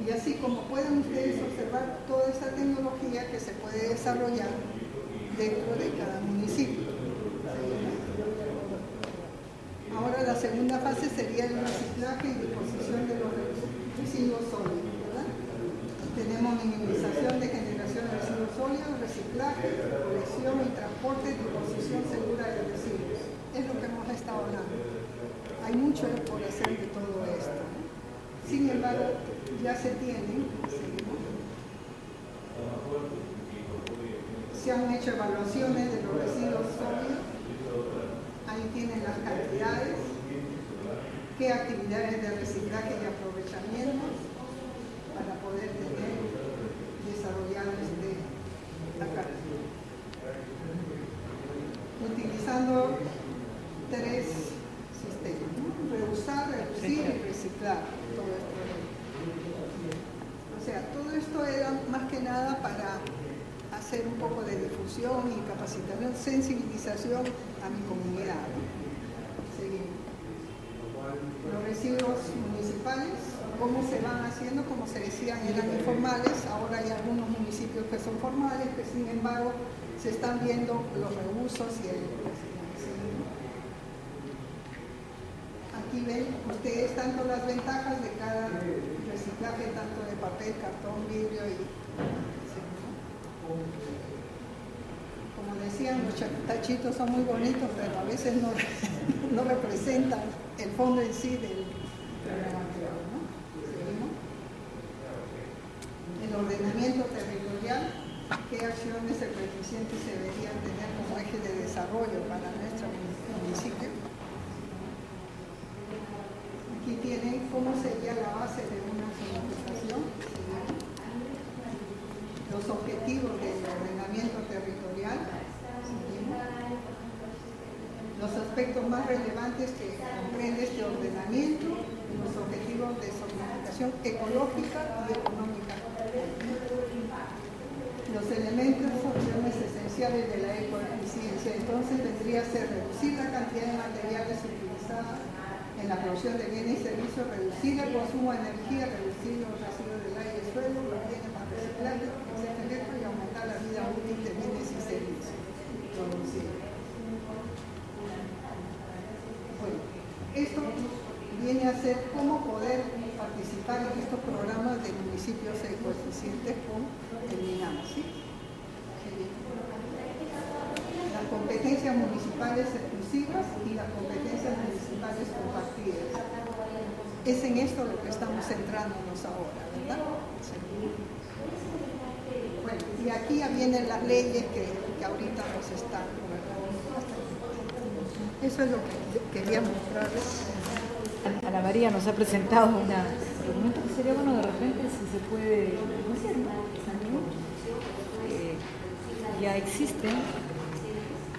Y así como pueden ustedes observar toda esta tecnología que se puede desarrollar dentro de cada municipio. Ahora la segunda fase sería el reciclaje y disposición de los residuos sólidos, ¿verdad? Tenemos minimización de generación de residuos sólidos, reciclaje, colección y transporte y disposición segura de residuos. Es lo que hemos estado hablando. Hay mucho por hacer de todo esto, ¿no? Sin embargo, ya se tienen, se han hecho evaluaciones de los residuos sólidos. Ahí tienen las cantidades, qué actividades de reciclaje y aprovechamiento para poder tener desarrollado la carga. Utilizando tres sistemas, ¿no? Reusar, reducir y reciclar. Todo esto. O sea, todo esto era más que nada para hacer un poco de difusión y capacitación, sensibilización a mi comunidad, ¿no? Seguimos. Los residuos municipales, cómo se van haciendo, como se decían, eran informales, ahora hay algunos municipios que son formales, que sin embargo se están viendo los reusos y el... Aquí ven ustedes tanto las ventajas de cada reciclaje, tanto de papel, cartón, vidrio y... Como decían, los tachitos son muy bonitos, pero a veces no representan el fondo en sí del material, ¿no? El ordenamiento territorial, qué acciones eficientes se deberían tener como eje de desarrollo para nuestro municipio. Aquí tienen cómo sería la base de una zonificación, los objetivos del ordenamiento territorial, los aspectos más relevantes que comprende este ordenamiento, los objetivos de zonificación ecológica y económica, los elementos, opciones esenciales potenciales de la ecoeficiencia. Entonces vendría a ser reducir la cantidad de materiales utilizados en la producción de bienes y servicios, reducir el consumo de energía, reducir los residuos del aire y suelo, los bienes más reciclables, etc. Y aumentar la vida útil de bienes y servicios producidos. Bueno, esto viene a ser cómo poder participar en estos programas de municipios ecoeficientes con terminamos, ¿sí? Las competencias municipales exclusivas y las competencias municipales compartidas. Es en esto lo que estamos centrándonos ahora, ¿verdad? Sí. Bueno, y aquí ya vienen las leyes que ahorita nos están. Eso es lo que quería mostrarles. Ana María nos ha presentado una pregunta que sería bueno de repente si se puede negociar, ¿no? Ya existen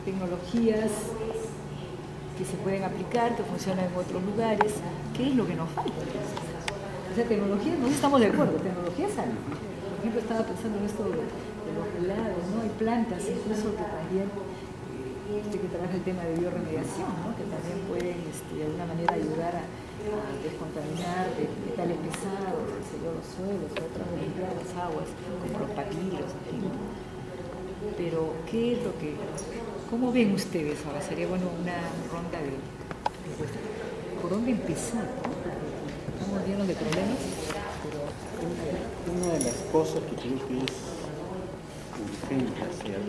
tecnologías que se pueden aplicar, que funcionan en otros lugares. ¿Qué es lo que nos falta? O sea, tecnología, no estamos de acuerdo, tecnología sale. Por ejemplo, estaba pensando en esto de los helados, ¿no? Hay plantas incluso que también que trabaja el tema de bioremediación, ¿no? Que también pueden de alguna manera ayudar a descontaminar de metales pesados, los suelos, otras limpiar las aguas, como los papiros, en fin. Pero, ¿qué es lo que, cómo ven ustedes ahora? Sería bueno una ronda de por dónde empezar, ¿no? Estamos llenos de problemas, pero una de las cosas que creo que es urgente hacer,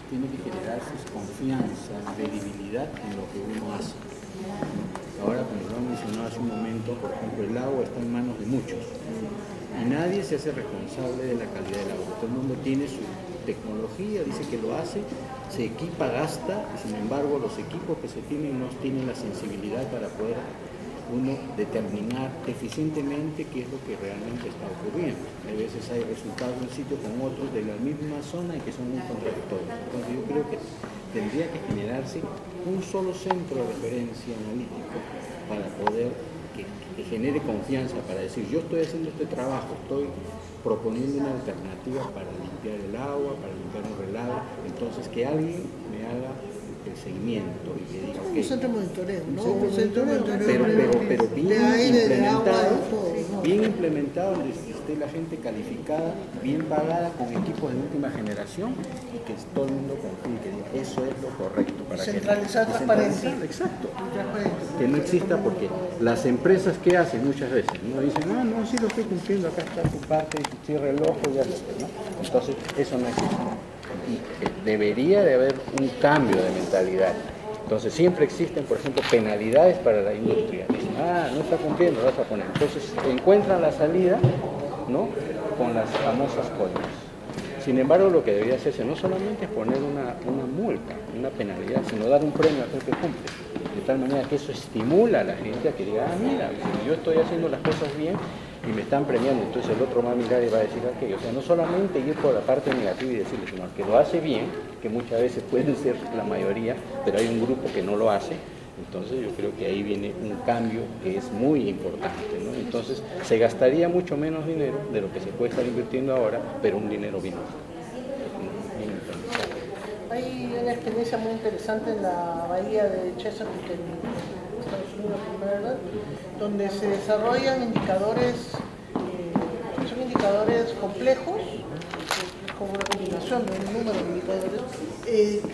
tiene que generarse confianza, credibilidad en lo que uno hace. Ahora, como lo han mencionado hace un momento, por ejemplo, el agua está en manos de muchos y nadie se hace responsable de la calidad del agua. Todo el mundo tiene su tecnología, dice que lo hace, se equipa, gasta, y sin embargo los equipos que se tienen no tienen la sensibilidad para poder uno determinar eficientemente qué es lo que realmente está ocurriendo. A veces hay resultados de un sitio con otros de la misma zona y que son muy contradictorios. Entonces yo creo que tendría que generarse un solo centro de referencia analítico para poder que genere confianza, para decir yo estoy haciendo este trabajo, estoy proponiendo una alternativa para limpiar el agua, para limpiar un relato, entonces que alguien me haga el seguimiento y que diga un centro de monitoreo, ¿no? Un centro de monitoreo, pero bien implementado, donde esté la gente calificada, bien pagada, con equipos de última generación y que todo el mundo confíe, que diga eso es lo correcto. Para centralizar, transparencia. Exacto. Que no exista, porque las empresas que hacen muchas veces, ¿no? Dicen, no, sí lo estoy cumpliendo, acá está tu parte, cierra el ojo, ya está, ¿no? Entonces, eso no existe. Y debería de haber un cambio de mentalidad. Entonces siempre existen, por ejemplo, penalidades para la industria. Dicen, no está cumpliendo, vas a poner. Entonces encuentran la salida, ¿no? Con las famosas coimas. Sin embargo, lo que debería hacerse no solamente es poner una multa, una penalidad, sino dar un premio a aquel que cumple. De tal manera que eso estimula a la gente a que diga, mira, si yo estoy haciendo las cosas bien y me están premiando, entonces el otro va a mirar y va a decir aquello. O sea, no solamente ir por la parte negativa y decirle, sino que lo hace bien, que muchas veces pueden ser la mayoría, pero hay un grupo que no lo hace. Entonces yo creo que ahí viene un cambio que es muy importante, ¿no? Entonces se gastaría mucho menos dinero de lo que se puede estar invirtiendo ahora, pero un dinero bien implementado. Hay una experiencia muy interesante en la bahía de Chesapeake, en Estados Unidos, ¿verdad? Donde se desarrollan indicadores, son indicadores complejos, con una combinación de un número de indicadores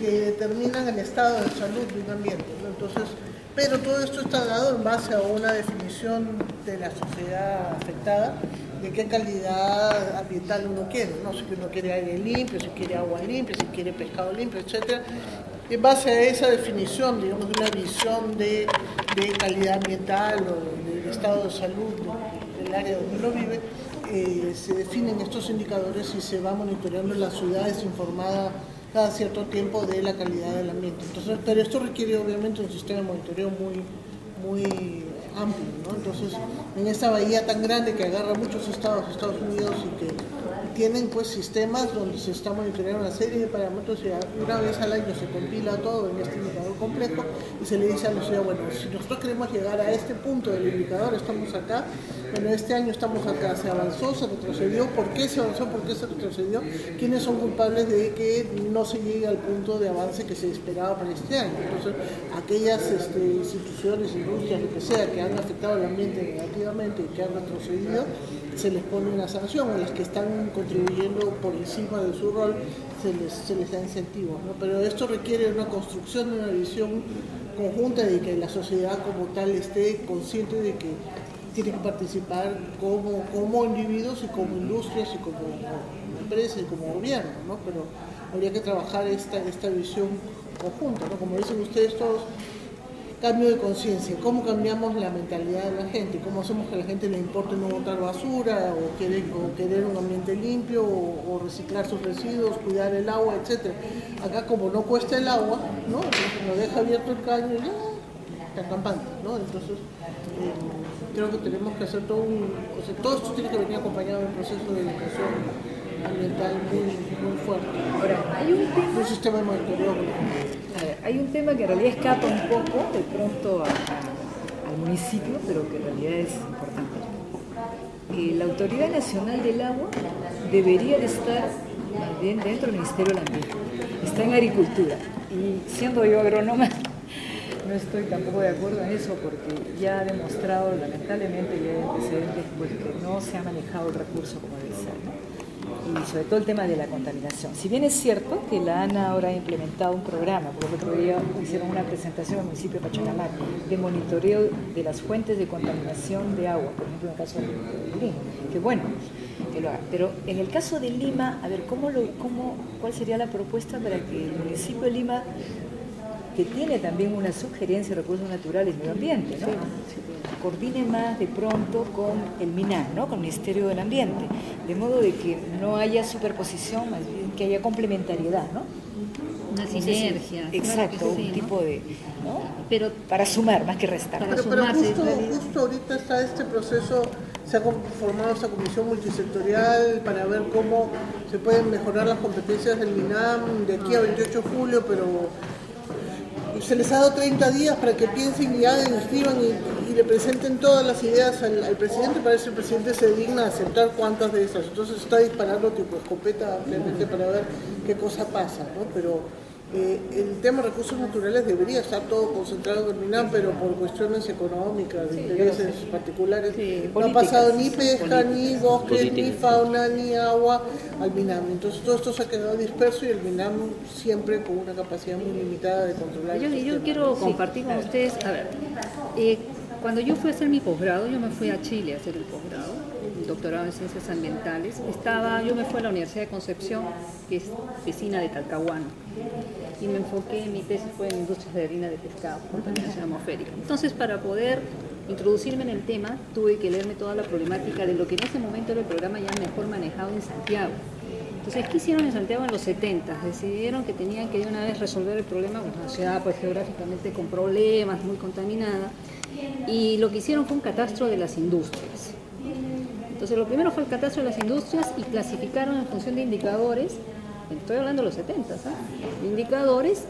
que determinan el estado de salud de un ambiente, ¿no? Entonces, pero todo esto está dado en base a una definición de la sociedad afectada de qué calidad ambiental uno quiere, ¿no? Si uno quiere aire limpio, si quiere agua limpia, si quiere pescado limpio, etc. En base a esa definición, digamos, de una visión de calidad ambiental o del estado de salud del área donde uno vive, se definen estos indicadores y se va monitoreando en las ciudades informada cada cierto tiempo de la calidad del ambiente. Entonces, pero esto requiere obviamente un sistema de monitoreo muy amplio, ¿no? Entonces, en esta bahía tan grande que agarra muchos estados, Estados Unidos, y tienen pues sistemas donde se está monitoreando una serie de parámetros y una vez al año se compila todo en este indicador complejo y se le dice a la ciudad, bueno, si nosotros queremos llegar a este punto del indicador, estamos acá, bueno, este año estamos acá, se avanzó, se retrocedió, ¿por qué se avanzó, por qué se retrocedió? ¿Quiénes son culpables de que no se llegue al punto de avance que se esperaba para este año? Entonces, aquellas instituciones, industrias, lo que sea, que han afectado el ambiente negativamente y que han retrocedido, se les pone una sanción. A las que están contribuyendo por encima de su rol se les da incentivos, ¿no? Pero esto requiere una construcción de una visión conjunta de que la sociedad como tal esté consciente de que tiene que participar como individuos y como industrias y como empresas y como gobierno, ¿no? Pero habría que trabajar esta visión conjunta, ¿no? Como dicen ustedes todos, cambio de conciencia, cómo cambiamos la mentalidad de la gente, cómo hacemos que a la gente le importe no botar basura o querer un ambiente limpio o reciclar sus residuos, cuidar el agua, etc. Acá como no cuesta el agua, ¿no? Entonces lo deja abierto el caño y ya está campando, ¿no? Entonces creo que tenemos que hacer todo esto tiene que venir acompañado de un proceso de educación ambiental muy fuerte. Ahora, hay un tema, un sistema de monitoreo. hay un tema que en realidad escapa un poco de pronto al municipio, pero que en realidad es importante. La Autoridad Nacional del Agua debería de estar más bien dentro del Ministerio del Ambiente. Está en Agricultura. Y siendo yo agrónoma, no estoy tampoco de acuerdo en eso porque ya ha demostrado, lamentablemente, ya hay antecedentes, pues, que no se ha manejado el recurso como debe ser, ¿no? Y sobre todo el tema de la contaminación. Si bien es cierto que la ANA ahora ha implementado un programa, por el otro día hicieron una presentación al municipio de Pachacamac de monitoreo de las fuentes de contaminación de agua, por ejemplo en el caso de Lima, que bueno, que lo haga. Pero en el caso de Lima, a ver, ¿cuál sería la propuesta para que el municipio de Lima, que tiene también una sugerencia de recursos naturales y medio ambiente, ¿no? coordine más de pronto con el MINAM, ¿no? Con el Ministerio del Ambiente, de modo de que no haya superposición, más bien que haya complementariedad, ¿no? Una sinergia. Exacto, claro que sí, un tipo de, ¿no? Pero para sumar más que restar. Para Pero sumarse, justo ahorita está este proceso, se ha formado esta comisión multisectorial para ver cómo se pueden mejorar las competencias del MINAM de aquí a 28 de julio, pero se les ha dado 30 días para que piensen y hagan, escriban y le presenten todas las ideas al presidente, para ver si el presidente se digna a aceptar cuántas de esas. Entonces está disparando tipo escopeta ampliamente para ver qué cosa pasa, ¿no? Pero el tema de recursos naturales debería estar todo concentrado en el MINAM, pero por cuestiones económicas, de intereses particulares, no ha pasado ni pesca, ni bosques, ni fauna, ni agua al MINAM. Entonces todo esto se ha quedado disperso y el MINAM siempre con una capacidad muy limitada de controlar. yo quiero compartir con ustedes, a ver, cuando yo fui a hacer mi posgrado, yo me fui a Chile a hacer el posgrado, el doctorado en ciencias ambientales. Yo me fui a la Universidad de Concepción, que es vecina de Talcahuano, y me enfoqué, mi tesis fue en industrias de harina de pescado, contaminación atmosférica. Entonces, para poder introducirme en el tema, tuve que leerme toda la problemática de lo que en ese momento era el programa ya mejor manejado en Santiago. Entonces, ¿qué hicieron en Santiago en los 70? Decidieron que tenían que de una vez resolver el problema, pues una ciudad pues geográficamente con problemas, muy contaminada, y lo que hicieron fue un catastro de las industrias. Entonces, lo primero fue el catastro de las industrias y clasificaron en función de indicadores. Estoy hablando de los 70, ¿eh? Indicadores,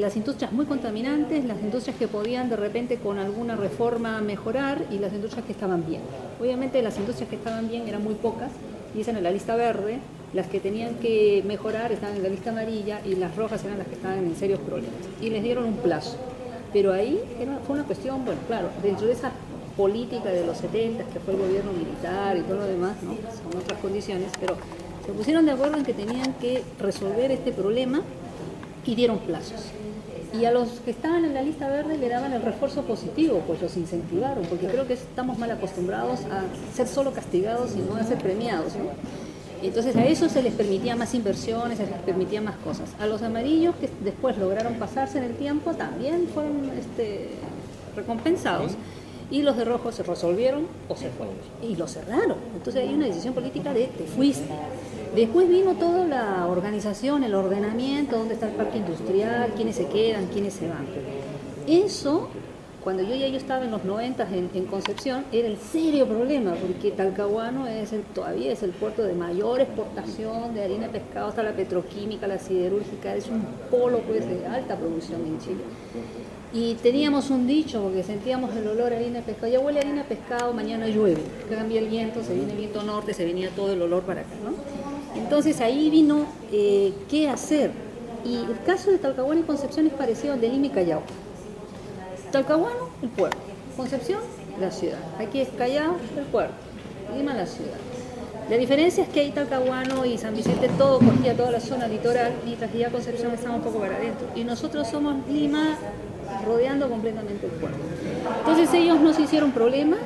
las industrias muy contaminantes, las industrias que podían de repente con alguna reforma mejorar y las industrias que estaban bien. Obviamente las industrias que estaban bien eran muy pocas y están en la lista verde, las que tenían que mejorar estaban en la lista amarilla y las rojas eran las que estaban en serios problemas. Y les dieron un plazo. Pero ahí fue una cuestión, bueno, claro, dentro de esa política de los 70, que fue el gobierno militar y todo lo demás, ¿no? Son otras condiciones, pero se pusieron de acuerdo en que tenían que resolver este problema y dieron plazos. Y a los que estaban en la lista verde le daban el refuerzo positivo, pues los incentivaron, porque creo que estamos mal acostumbrados a ser solo castigados y no a ser premiados, ¿no? Entonces a eso se les permitía más inversiones, se les permitía más cosas. A los amarillos, que después lograron pasarse en el tiempo, también fueron recompensados. Y los de rojo se resolvieron o se fueron. Y lo cerraron. Entonces hay una decisión política de te fuiste. Después vino toda la organización, el ordenamiento, dónde está el parque industrial, quiénes se quedan, quiénes se van. Eso cuando yo estaba en los 90 en Concepción, era el serio problema, porque Talcahuano todavía es el puerto de mayor exportación de harina de pescado, hasta la petroquímica, la siderúrgica, es un polo pues de alta producción en Chile. Y teníamos un dicho, porque sentíamos el olor a harina de pescado, ya huele a harina de pescado, mañana llueve, cambia el viento, se viene el viento norte, se venía todo el olor para acá, ¿no? Entonces ahí vino qué hacer. Y el caso de Talcahuano y Concepción es parecido al de Lima y Callao. Talcahuano, el puerto. Concepción, la ciudad. Aquí es Callao, el puerto. Lima, la ciudad. La diferencia es que ahí Talcahuano y San Vicente todo cogía toda la zona litoral, mientras que ya Concepción estaba un poco para adentro. Y nosotros somos Lima rodeando completamente el puerto. Entonces ellos no se hicieron problema,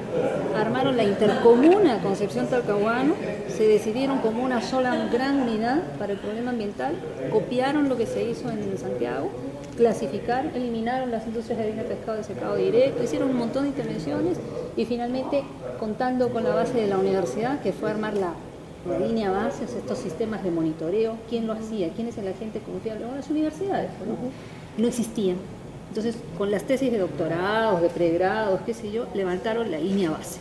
armaron la intercomuna Concepción-Talcahuano, se decidieron como una sola gran unidad para el problema ambiental, copiaron lo que se hizo en Santiago, clasificaron, eliminaron las industrias de harina de pescado de secado directo, hicieron un montón de intervenciones y finalmente, contando con la base de la universidad, que fue armar la línea base, estos sistemas de monitoreo, ¿quién lo hacía? ¿Quién es el agente confiable? Bueno, las universidades, ¿no? No existían. Entonces, con las tesis de doctorados, de pregrados, qué sé yo, levantaron la línea base.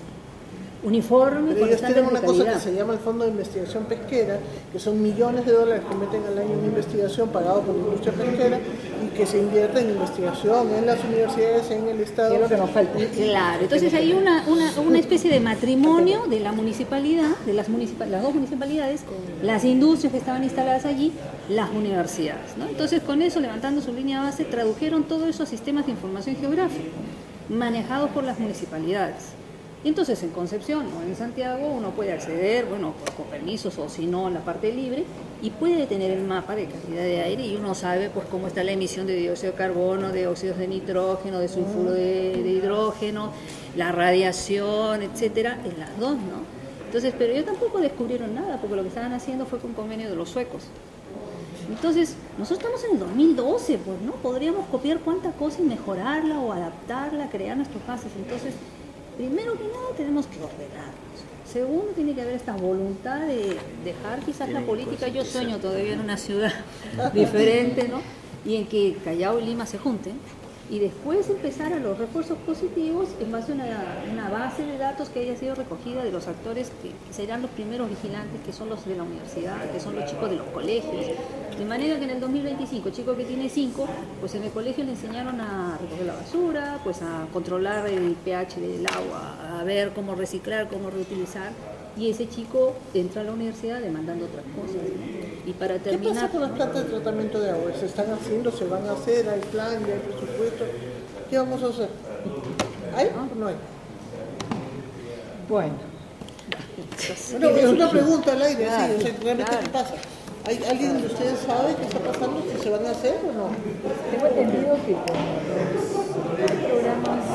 Uniforme, pero con ellos estándares tienen de una cosa calidad. que se llama el Fondo de Investigación Pesquera, que son millones de dólares que meten al año en investigación pagado por la industria pesquera y que se invierte en investigación en las universidades, en el Estado. Es lo que nos falta. Claro, entonces hay una especie de matrimonio de la municipalidad, de las dos municipalidades, las industrias que estaban instaladas allí, las universidades, ¿no? Entonces con eso, levantando su línea base, tradujeron todo eso a sistemas de información geográfica, manejados por las municipalidades. Y entonces en Concepción o en Santiago uno puede acceder, bueno, con permisos o si no en la parte libre, y puede tener el mapa de calidad de aire y uno sabe pues cómo está la emisión de dióxido de carbono, de óxidos de nitrógeno, de sulfuro de hidrógeno, la radiación, etcétera, en las dos, ¿no? Entonces, pero ellos tampoco descubrieron nada, porque lo que estaban haciendo fue con convenio de los suecos. Entonces, nosotros estamos en el 2012, pues, ¿no? Podríamos copiar cuánta cosa y mejorarla o adaptarla, crear nuestros bases. Entonces, primero que nada tenemos que ordenarnos. Segundo, tiene que haber esta voluntad de dejar quizás la política. Yo sueño todavía en una ciudad diferente, ¿no? Y en que Callao y Lima se junten. Y después empezar a los refuerzos positivos en base a una base de datos que haya sido recogida de los actores que serán los primeros vigilantes, que son los de la universidad, que son los chicos de los colegios. De manera que en el 2025, chico que tiene 5, pues en el colegio le enseñaron a recoger la basura, pues a controlar el pH del agua, a ver cómo reciclar, cómo reutilizar. Y ese chico entra a la universidad demandando otras cosas, ¿no? Y para terminar... ¿Qué pasa con las plantas de tratamiento de agua? ¿Se están haciendo? ¿Se van a hacer? ¿Hay plan? ¿Ya hay presupuesto? ¿Qué vamos a hacer? ¿Hay o no hay? Bueno. Bueno, es una pregunta al aire, sí, o sea, realmente ¿qué pasa? ¿Alguien de ustedes sabe qué está pasando? ¿Si se van a hacer o no? Tengo entendido que con los programas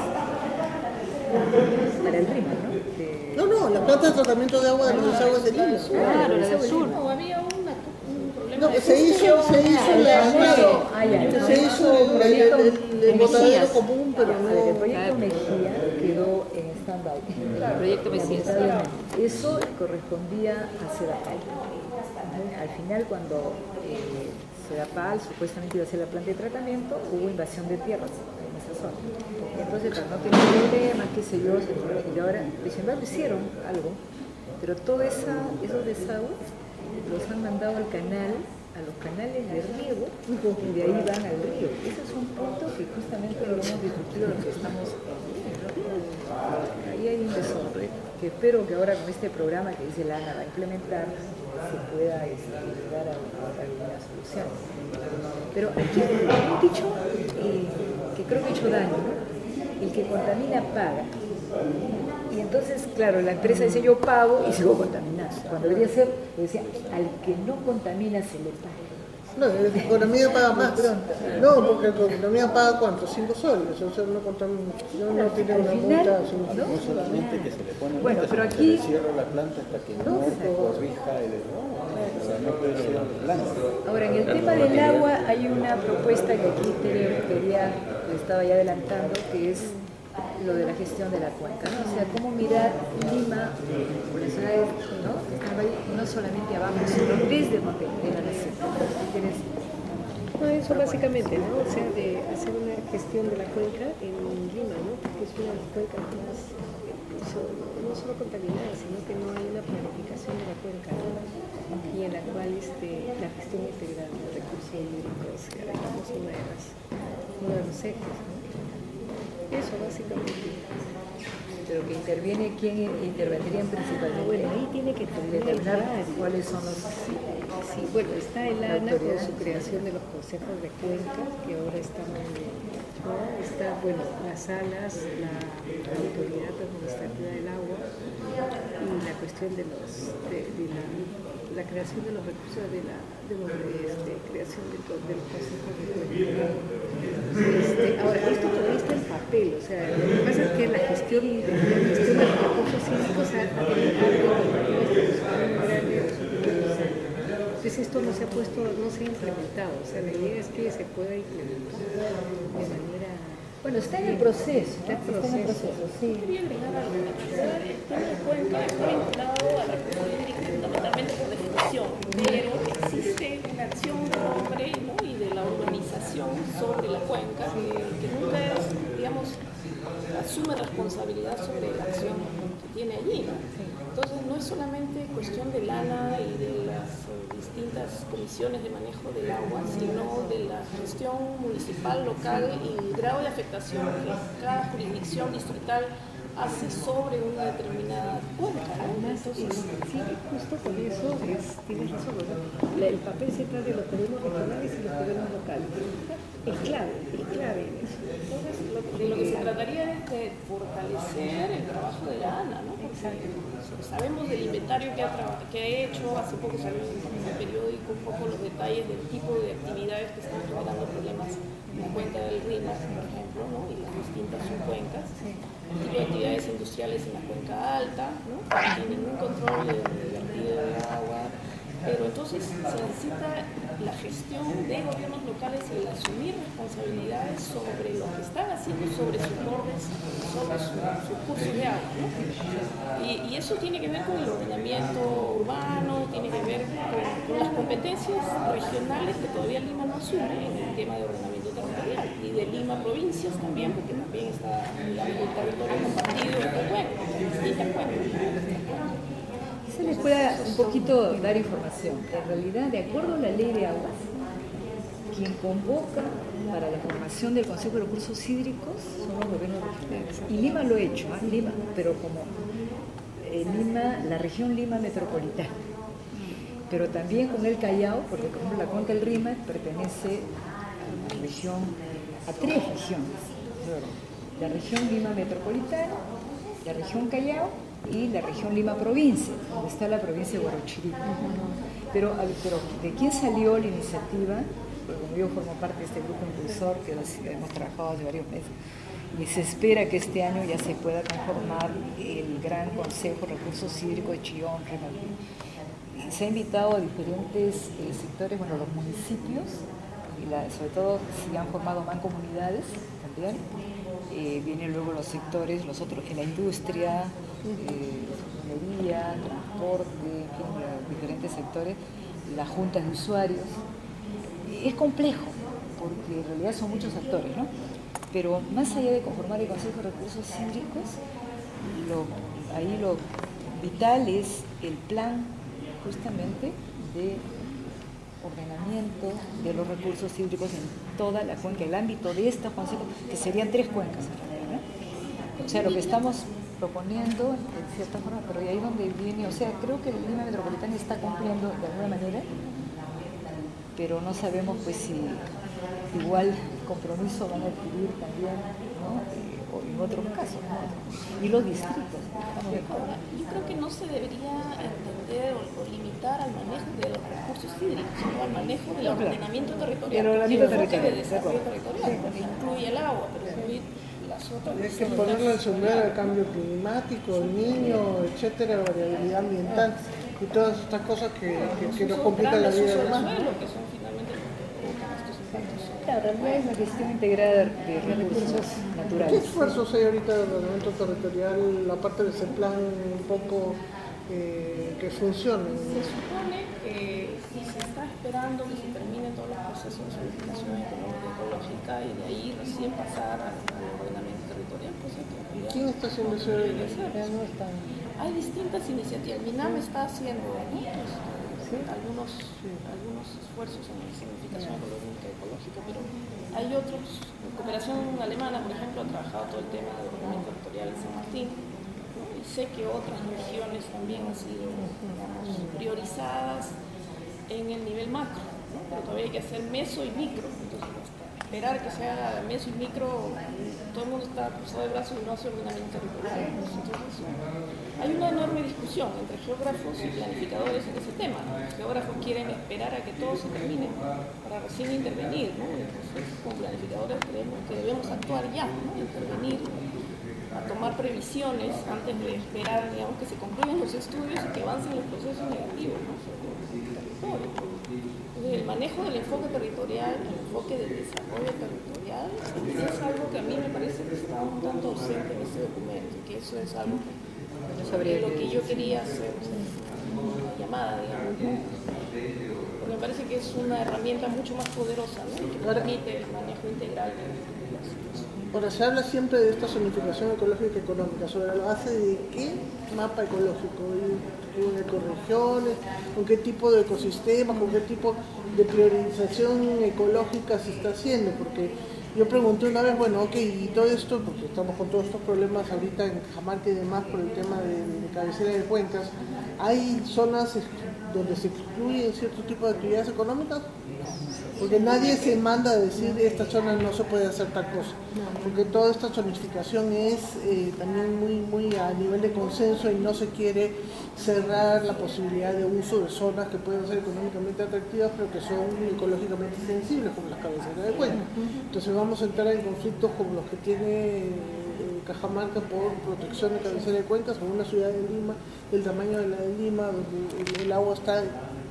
para el RIMA, ¿no? No, la planta de tratamiento de agua de los desagües de Lima. Claro, la del sur. No, había un problema. No, que se hizo el botadero común, pero A ver, el no... proyecto Mejía quedó en stand-by. El proyecto Mesías. Eso correspondía a Sedapal. Al final, cuando Sedapal supuestamente iba a hacer la planta de tratamiento, hubo invasión de tierras en esa zona. Entonces, para no tener problemas, qué sé yo, y ahora, sin embargo, hicieron algo, pero todos esos desagües los han mandado al canal, a los canales de riego, y de ahí van al río. Ese es un punto que justamente lo hemos discutido los que estamos ahí hay un desorden, que espero que ahora con este programa que dice la ANA va a implementar, se pueda llegar a alguna solución. Pero aquí hay un dicho que creo que ha hecho daño, ¿no? El que contamina paga. Y entonces, claro, la empresa dice yo pago y sigo contaminando. Cuando debería ser, decía, al que no contamina se le paga. No, la economía paga más. No, porque la economía paga ¿cuánto? 5 soles. O sea, no tiene una multa. No solamente que se le pone bueno, multa, pero sino aquí que se cierra la planta hasta que no se corrija el error. O sea, no puede ser el planta. Ahora, en el tema del agua hay una propuesta que aquí le estaba ya adelantando, que es lo de la gestión de la cuenca, ¿no? O sea, cómo mirar Lima, por las ciudades, ¿no? Que están ahí, no solamente abajo, sino desde donde era la ciudad. No, eso básicamente, ¿no? O sea, de hacer una gestión de la cuenca en Lima, ¿no? Porque es una de las cuencas más, no solo contaminada, sino que no hay una planificación de la cuenca, ¿no? Y en la cual la gestión integral de recursos hídricos era, digamos, uno de los ejes, ¿no? Eso básicamente. Pero que interviene, ¿quién intervendrían principalmente? Bueno, ahí tiene que determinar cuáles son los... Sí, bueno, está el ANA con su creación de los consejos de cuencas, que ahora están ¿no? Está, bueno, las salas, la autoridad administrativa del agua y la cuestión de la creación de los recursos creación de los consejos de cuencas. Ahora, esto todavía está en papel, o sea, lo que pasa es que la gestión de los recursos hídricos ha tenido un grande en los últimos años. Entonces esto no se ha implementado, o sea, la idea es que se pueda implementar de manera... Bueno, está en el proceso, Está en proceso, sí. Quería agregar algo. El tema de cuenca está vinculado al recurso hídrico fundamentalmente por definición, pero existe una acción del hombre, ¿no? Y de la urbanización sobre la cuenca que nunca es, digamos, asume responsabilidad sobre la acción que tiene allí, ¿no? Entonces no es solamente cuestión del ANA y de las distintas comisiones de manejo del agua, sino de la gestión municipal, local y el grado de afectación que cada jurisdicción distrital hace sobre una determinada cuenca, ¿no? Además, Entonces, sí, justo con eso tienes razón, ¿no? El papel se trata de los gobiernos regionales y los gobiernos locales. Es clave en eso. entonces de lo que se trataría es de fortalecer el trabajo de la ANA, ¿no? Exacto. Sabemos del inventario que ha hecho, hace poco salió en el periódico un poco los detalles del tipo de actividades que están generando problemas en la cuenca del Rímac, por ejemplo, ¿no? Y las distintas subcuencas. El tipo de actividades industriales en la cuenca alta, ¿no? Sin ningún control del vertido de agua. Pero entonces se necesita la gestión de gobiernos locales y el asumir responsabilidades sobre lo que están haciendo sobre sus bordes, sobre sus cursos de agua, ¿no? Y eso tiene que ver con el ordenamiento urbano, tiene que ver con las competencias regionales que todavía Lima no asume en el tema de ordenamiento territorial, y de Lima provincias también, porque también está, digamos, el territorio compartido entre cuencas, distintas cuencas. Se les pueda un poquito dar información. En realidad, de acuerdo a la ley de aguas, quien convoca para la formación del Consejo de Recursos Hídricos son los gobiernos regionales. Y Lima lo ha hecho, Lima, pero como Lima, la región Lima metropolitana. Pero también con el Callao, porque por ejemplo la cuenca del Rímac pertenece a la región, a 3 regiones. La región Lima metropolitana, la región Callao y la región Lima provincia, donde está la provincia de Huarochirí. Pero ¿de quién salió la iniciativa? Porque como yo formo parte de este grupo impulsor, que hemos trabajado hace varios meses, y se espera que este año ya se pueda conformar el Gran Consejo de Recursos Hídricos de Chillón, Rímac. Se ha invitado a diferentes sectores, bueno, los municipios, y sobre todo se han formado mancomunidades también. Vienen luego los sectores, los otros, en la industria, minería, transporte, en fin, los diferentes sectores, las juntas de usuarios. Es complejo, porque en realidad son muchos actores, ¿no? Pero más allá de conformar el Consejo de Recursos Hídricos, ahí lo vital es el plan justamente de ordenamiento de los recursos hídricos en toda la cuenca, el ámbito de esta consejo, que serían 3 cuencas en realidad, ¿no? O sea, lo que estamos proponiendo, en cierta forma, pero de ahí donde viene, o sea, creo que la Lima metropolitana está cumpliendo de alguna manera, pero no sabemos pues si igual compromiso van a adquirir también, ¿no? O en otros casos, ¿no? Y los distritos. Yo creo que no se debería entender o limitar al manejo de los recursos hídricos, sino al manejo del ordenamiento territorial. El ordenamiento enfoque territorial, de desarrollo territorial, porque incluye el agua, pero incluye las otras. Hay que ponerle el sombrero al cambio climático, el niño, etcétera, variabilidad ambiental y todas estas cosas que nos complican la vida del humano. Que son finalmente estos impactos. Claro, en realidad es una gestión integrada de recursos ¿Qué naturales. esfuerzos hay ahorita del ordenamiento territorial, aparte de ese plan un poco que funcione. Se supone que se está esperando que se terminen todos los procesos de zonificación económica y ecológica y de ahí recién pasar al ordenamiento territorial. ¿Quién está haciendo eso? Hay distintas iniciativas. MINAM está haciendo, ¿no? algunos esfuerzos en la zonificación económica y ecológica, pero hay otros. Cooperación Alemana, por ejemplo, ha trabajado todo el tema del ordenamiento territorial en San Martín. Sé que otras regiones también han sido, digamos, priorizadas en el nivel macro, ¿no? Pero todavía hay que hacer meso y micro. Entonces, esperar que se haga meso y micro, todo el mundo está cruzado de brazos y no hace ordenamiento territorial. Entonces, hay una enorme discusión entre geógrafos y planificadores en ese tema. Los geógrafos quieren esperar a que todo se termine para recién intervenir, ¿no? Entonces, como planificadores creemos que debemos actuar ya, ¿no? Intervenir, a tomar previsiones antes de esperar, digamos, que se concluyan los estudios y que avancen los procesos negativos, ¿no? El manejo del enfoque territorial, el enfoque del desarrollo territorial, es algo que a mí me parece que está un tanto ausente en este documento, que eso es algo sobre lo que yo quería hacer una llamada, digamos, ¿no? Porque me parece que es una herramienta mucho más poderosa, ¿no? Que permite el manejo integral de la situación. Ahora, se habla siempre de esta zonificación ecológica y económica, sobre la base de qué mapa ecológico, con ecorregiones, con qué tipo de ecosistemas, con qué tipo de priorización ecológica se está haciendo, porque yo pregunté una vez, bueno, ok, y todo esto, porque estamos con todos estos problemas ahorita en Cajamarca y demás por el tema de cabecera de cuencas, ¿hay zonas donde se excluyen cierto tipo de actividades económicas? Porque nadie se manda a decir esta zona no se puede hacer tal cosa, porque toda esta zonificación es también muy a nivel de consenso y no se quiere cerrar la posibilidad de uso de zonas que pueden ser económicamente atractivas pero que son ecológicamente sensibles, como las cabeceras de cuenca. Entonces vamos a entrar en conflictos como los que tiene Cajamarca por protección de cabecera de cuencas, en una ciudad de Lima del tamaño de la de Lima, donde el agua está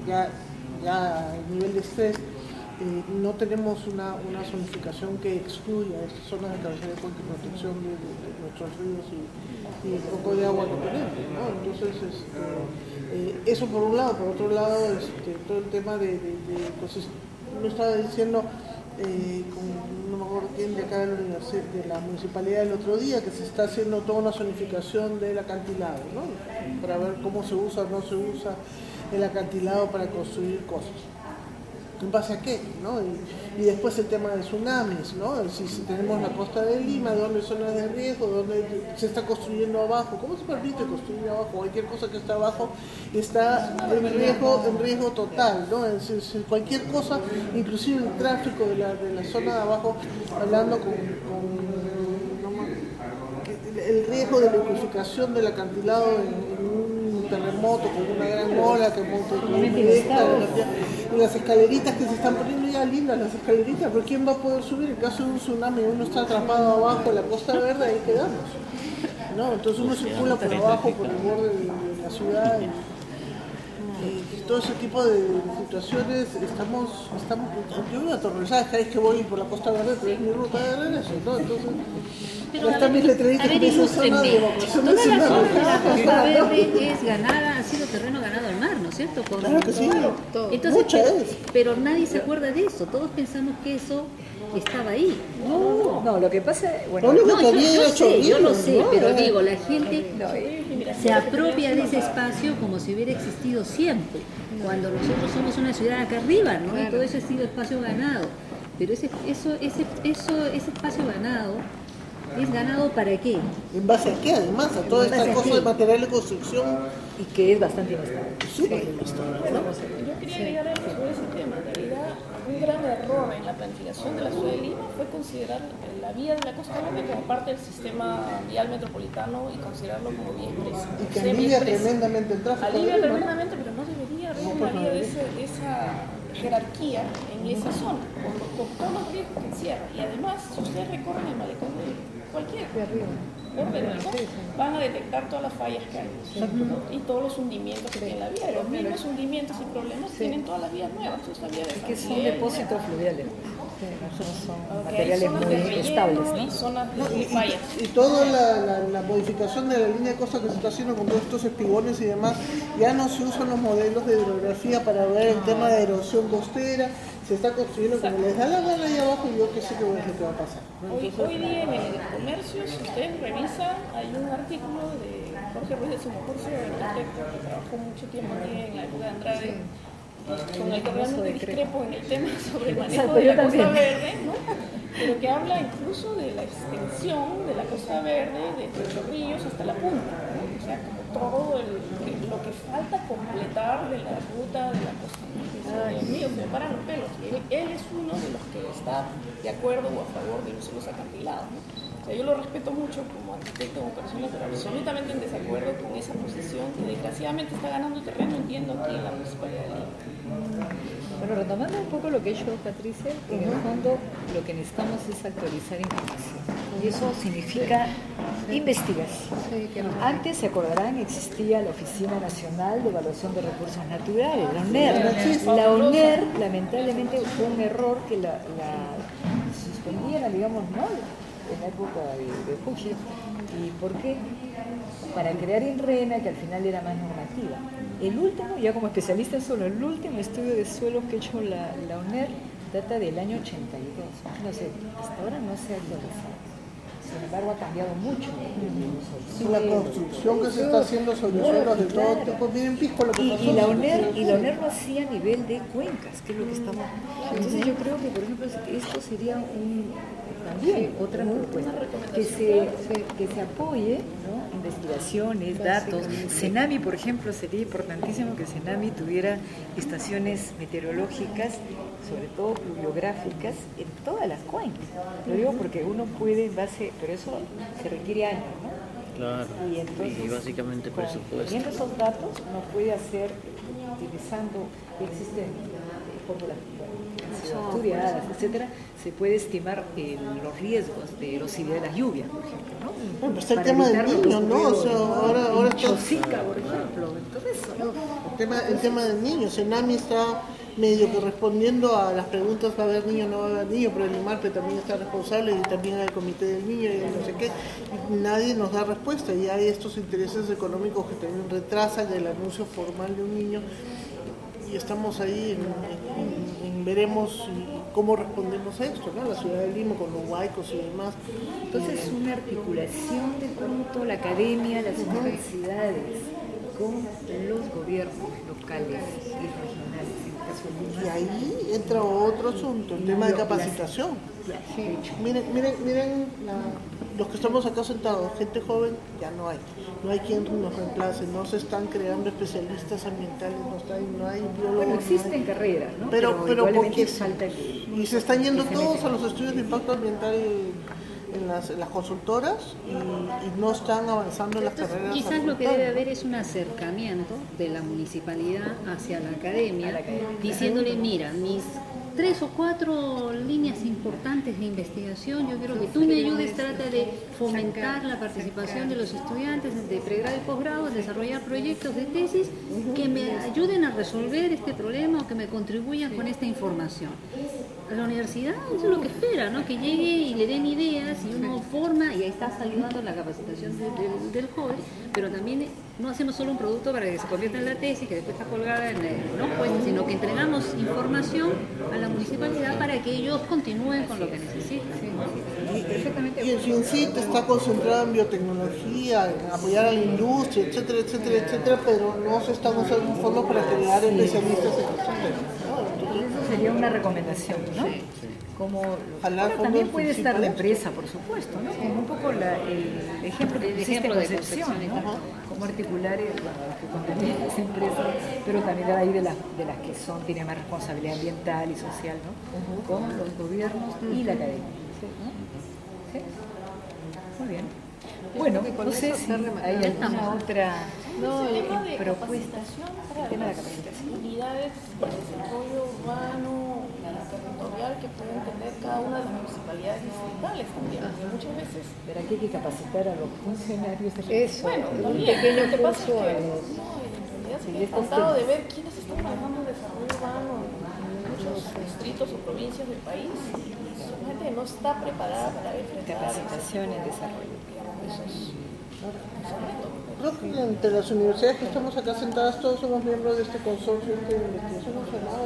ya a nivel de estrés. No tenemos una zonificación que excluya estas zonas de cabecera de cuenca y protección de nuestros ríos y el poco de agua que tenemos, ¿no? Entonces, eso por un lado. Por otro lado, todo el tema de uno estaba diciendo, no me acuerdo quién de acá de la municipalidad el otro día, que se está haciendo toda una zonificación del acantilado, ¿no? Para ver cómo se usa o no se usa el acantilado para construir cosas. ¿En base a qué? ¿No? Y después el tema de tsunamis, ¿no? Si tenemos la costa de Lima, ¿dónde hay zonas de riesgo? ¿Dónde se está construyendo abajo? ¿Cómo se permite construir abajo? Cualquier cosa que está abajo está en riesgo total, ¿no? Cualquier cosa, inclusive el tráfico de la zona de abajo, hablando con el riesgo de la liqueficación del acantilado en un terremoto, con una gran ola que y las escaleritas que se están poniendo ya lindas, las escaleritas, pero ¿quién va a poder subir? En caso de un tsunami uno está atrapado abajo en la Costa Verde, ahí quedamos, ¿no? Entonces uno circula por abajo, por el borde de la ciudad y todo ese tipo de situaciones estamos yo vivo aterrorizada cada vez que voy por la Costa Verde, pero es mi ruta de regreso, ¿no? Entonces pero están mis letreritas que dicen zona de evacuación toda la nacional. zona de la Costa Verde es ganada, ha sido terreno ganado al mar, ¿no es cierto? Claro que sí, Entonces, pero nadie se acuerda de eso, todos pensamos que eso estaba ahí. No, lo que pasa, bueno, yo lo sé, pero digo, la gente se apropia de ese espacio como si hubiera existido siempre, cuando nosotros somos una ciudad acá arriba, ¿no? Claro. Y todo eso ha sido espacio ganado, pero ese espacio ganado, ¿es ganado para qué? ¿En base a qué? Además, a toda esta cosa de material de construcción. Y que es bastante inestable. Súper inestable, ¿no? Yo quería agregar algo sobre ese tema. En realidad, un gran error en la planificación de la ciudad de Lima fue considerar la vía de la Costa Verde como parte del sistema vial metropolitano y considerarlo como vía expresa. Y que alivia tremendamente el tráfico. Alivia tremendamente, pero no debería haber una vía de esa jerarquía en esa zona, con todos los riesgos que encierra. Y además, si ustedes recorren el malecón de cualquier van a detectar todas las fallas que hay y todos los hundimientos que tiene la vía. Los mismos hundimientos y problemas tienen todas las vías nuevas. Que son depósitos fluviales. no son Ok, hay materiales zonas de muy relleno estables, ¿no? y zonas No, de falla. y toda la modificación de la línea de costa que se está haciendo con todos estos espigones y demás, ya no se usan los modelos de hidrografía para ver el tema de erosión costera, se está construyendo como les da la gana ahí abajo y yo que sé que es lo que va a pasar, ¿no? Hoy día en el comercio, si ustedes revisan, hay un artículo de Jorge Ruiz de Sumocurso, arquitecto que trabajó mucho tiempo aquí en la época de Andrade, con el que realmente discrepo en el tema sobre el manejo de la Costa Verde, ¿no? Pero que habla incluso de la extensión de la Costa Verde desde Chorrillos hasta la punta, ¿no? O sea, como todo lo que falta completar de la ruta de la costa. Mío, se me paran los pelos. Él es uno de los que está de acuerdo o a favor de los acantilados, ¿no? O sea, yo lo respeto mucho como arquitecto, como persona, pero absolutamente en desacuerdo con esa posición que desgraciadamente está ganando terreno, entiendo, aquí en la Municipalidad de Lima. Bueno, retomando un poco lo que ha dicho Patricia, en el fondo lo que necesitamos es actualizar información. Y eso significa investigación. Antes, se acordarán, existía la Oficina Nacional de Evaluación de Recursos Naturales, la UNER. La UNER, lamentablemente, fue un error que la suspendieron, digamos, ¿no? En la época de Fugit. ¿Y por qué? Para crear INRENA, que al final era más normativa. El último, ya como especialista en suelo, el último estudio de suelos que ha hecho la UNER data del año 82. No sé, hasta ahora no se ha actualizado. Sin embargo, ha cambiado mucho. La construcción que se está haciendo sobre suelos de todo tipo, miren Pisco lo que pasó. Y la UNER lo hacía a nivel de cuencas, que es lo que estamos... Entonces yo creo que, por ejemplo, esto sería también otra propuesta, que se apoye, ¿no? Investigaciones, datos. CENAMI, por ejemplo, sería importantísimo que CENAMI tuviera estaciones meteorológicas, sobre todo pluviográficas, en todas las cuencas. Lo digo porque uno puede, en base, pero eso se requiere años, ¿no? Claro, Y entonces, y básicamente presupuesto. viendo esos datos, uno puede hacer, utilizando, existen fórmulas estudiadas, etcétera, se puede estimar los riesgos de erosividad de las lluvias, por ejemplo, ¿no? Bueno, está el tema del niño, ¿no? O sea, ahora está Chosica, por ejemplo, entonces, ¿no? el tema del niño. CENAMI está medio que respondiendo a las preguntas, va a haber niño, no va a haber niño, pero el IMARPE también está responsable y también hay el comité del niño y no sé qué, y nadie nos da respuesta y hay estos intereses económicos que también retrasan el anuncio formal de un niño y estamos ahí veremos cómo respondemos a esto, ¿no? La ciudad de Lima con los huaicos y demás. Entonces, una articulación de cómo la academia, las universidades, con los gobiernos locales y regionales, en el caso de Lima. Y ahí entra otro asunto, el tema de capacitación. Miren los que estamos acá sentados, gente joven, ya no hay quien nos reemplace, no se están creando especialistas ambientales, no hay biólogos. Bueno, existen carreras, ¿no? Pero porque falta que... Y se están yendo todos a los estudios de impacto ambiental en las consultoras y no están avanzando en las carreras. Quizás lo que debe haber es un acercamiento de la municipalidad hacia la academia, diciéndole, mira, mis 3 o 4 líneas importantes de investigación, yo quiero que tú me ayudes, trata de fomentar la participación de los estudiantes de pregrado y posgrado, desarrollar proyectos de tesis que me ayuden a resolver este problema o que me contribuyan con esta información. La universidad es lo que espera, ¿no? Que llegue y le den ideas y uno forma y ahí estás ayudando en la capacitación del joven, pero también no hacemos solo un producto para que se convierta en la tesis que después está colgada en sino que entregamos información a la municipalidad para que ellos continúen con lo que necesitan. Y el FINCIT está concentrado en biotecnología, en apoyar a la industria, etcétera, etcétera, etcétera, pero no se están usando fondos para crear especialistas en el sector. Eso sería una recomendación, ¿no? Como también puede estar la empresa, por supuesto, ¿no? Como un poco el ejemplo que pusiste en Concepción, ¿no? Cómo articular que contenían las empresas, pero también hay de las que tienen más responsabilidad ambiental y social, ¿no? Con los gobiernos y la academia. ¿Sí? Muy bien. Bueno, no sé si hay alguna otra propuesta. El tema de la capacitación. Unidades de desarrollo urbano, territorial que pueden tener cada una de las municipalidades distritales también, porque muchas veces... Verá que hay que capacitar a los funcionarios de Eso, bueno, un también, pequeño lo que pasa es curso que, a los... en realidad se ha tratado de ver quiénes están manejando el desarrollo urbano en muchos distritos o provincias del país. no está preparada para enfrentar Capacitación y desarrollo. Creo que entre las universidades que estamos acá sentadas todos somos miembros de este consorcio de investigación, ¿cómo se llamaba?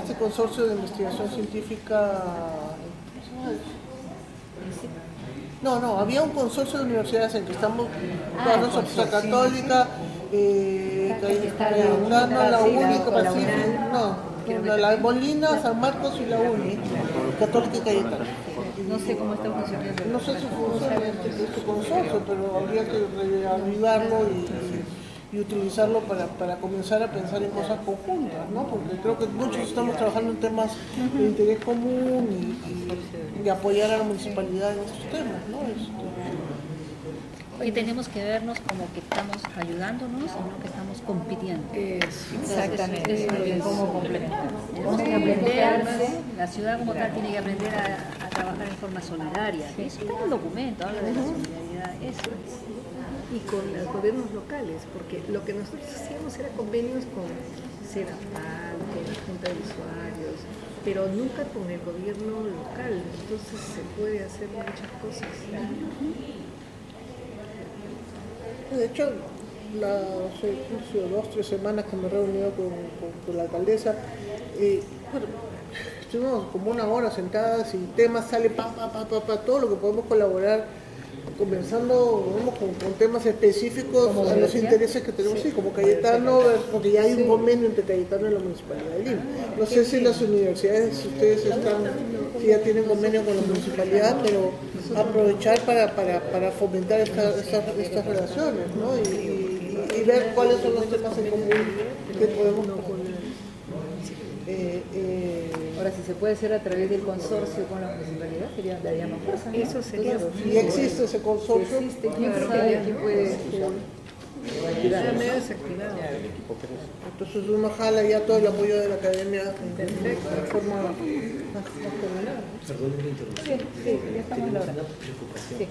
Este consorcio de investigación científica. No, había un consorcio de universidades en que estamos todas nosotros, Católica, Cayetano, la Única, Pacífico, la Molina, San Marcos y la Uni, Católica y Cayetano. No sé cómo está funcionando. No sé si funciona este consorcio, pero habría que reavivarlo y utilizarlo para comenzar a pensar en cosas conjuntas, ¿no? Porque creo que muchos estamos trabajando en temas de interés común y apoyar a la municipalidad en estos temas, ¿no? Hoy tenemos que vernos como que estamos ayudándonos y no que estamos compitiendo. Exactamente. Es cómo complementar. Tenemos que aprender, la ciudad como tal tiene que aprender a trabajar en forma solidaria. Eso está en el documento, habla de la solidaridad, eso es. y con los gobiernos locales, porque lo que nosotros hacíamos era convenios con CEDAPAL, con la Junta de Usuarios, pero nunca con el gobierno local, entonces se puede hacer muchas cosas. De hecho, hace 2 o 3 semanas que me he reunido con la alcaldesa, bueno, estuvimos como 1 hora sentadas y temas sale todo lo que podemos colaborar, comenzando con temas específicos a los intereses que tenemos, sí, como Cayetano, porque ya hay un convenio entre Cayetano y la Municipalidad de Lima. No sé si las universidades, ustedes si ya tienen convenio con la Municipalidad, pero aprovechar para fomentar estas relaciones, ¿no? Y ver cuáles son los temas en común que podemos Ahora, si se puede hacer a través del consorcio con la municipalidad, daría más fuerza, ¿no? Eso sería. Y existe ese consorcio. Existe, ¿quién sabe quién puede Ya me he desactivado. Entonces uno jala ya todo el apoyo de la academia de forma más terminada. Perdón por interrumpir. Sí, ya estamos en la hora. Preocupación. Sí,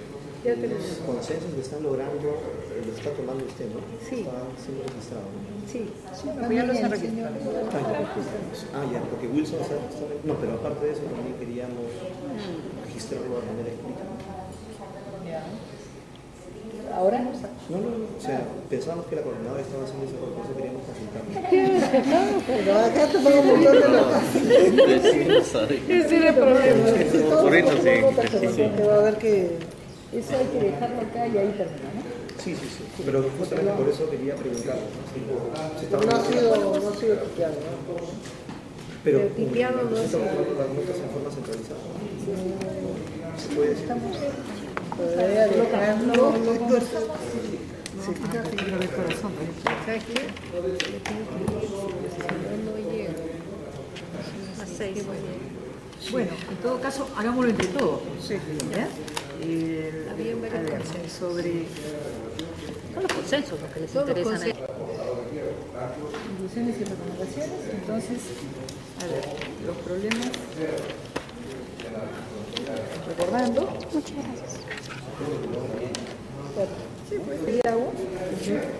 ya te lo Los consensos que están logrando, lo está tomando usted, ¿no? Sí. Está siendo registrado, ¿no? Sí, ya los han registrado. Ya, porque Wilson está... No, pero aparte de eso también queríamos registrarlo de manera escrita. ¿Ahora? No, o sea, pensábamos que la coordinadora estaba haciendo eso, por eso queríamos consultarlo. Pero acá te pongo un montón de notas. ese era el problema. Por eso sí. Que va a haber que... Eso hay que dejarlo acá y ahí termina, ¿no? Sí. Pero justamente por eso quería preguntarlo, ¿no? Si estaba No ha sido tipeado, ¿no? Pero tipeado no se es- está tomando las notas en forma centralizada. ¿Se puede decir? Debería dejarlo. ¿Sabes qué? No llega. A 6. Bueno, en todo caso, hagámoslo entre todos. Sí. ¿Ya? Habían varios A ver, consensos. sobre Son los consensos los que les Todos los interesan a ellos. conclusiones y recomendaciones. Entonces, a ver, los problemas. Recordando. Muchas gracias. Sí, pues el agua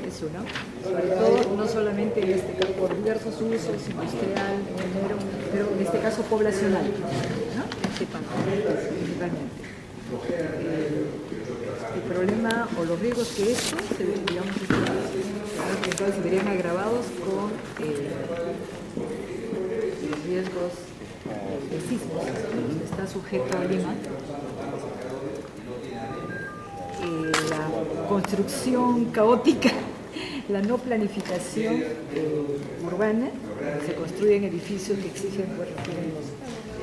es uno. Sobre todo, no solamente en este caso, por diversos usos, industrial, minero, pero en este caso poblacional, ¿no? Principalmente. El problema o los riesgos que esto, digamos, que se verían agravados con los riesgos de sismos. Está sujeto a Lima. La construcción caótica, la no planificación urbana, se construyen edificios que exigen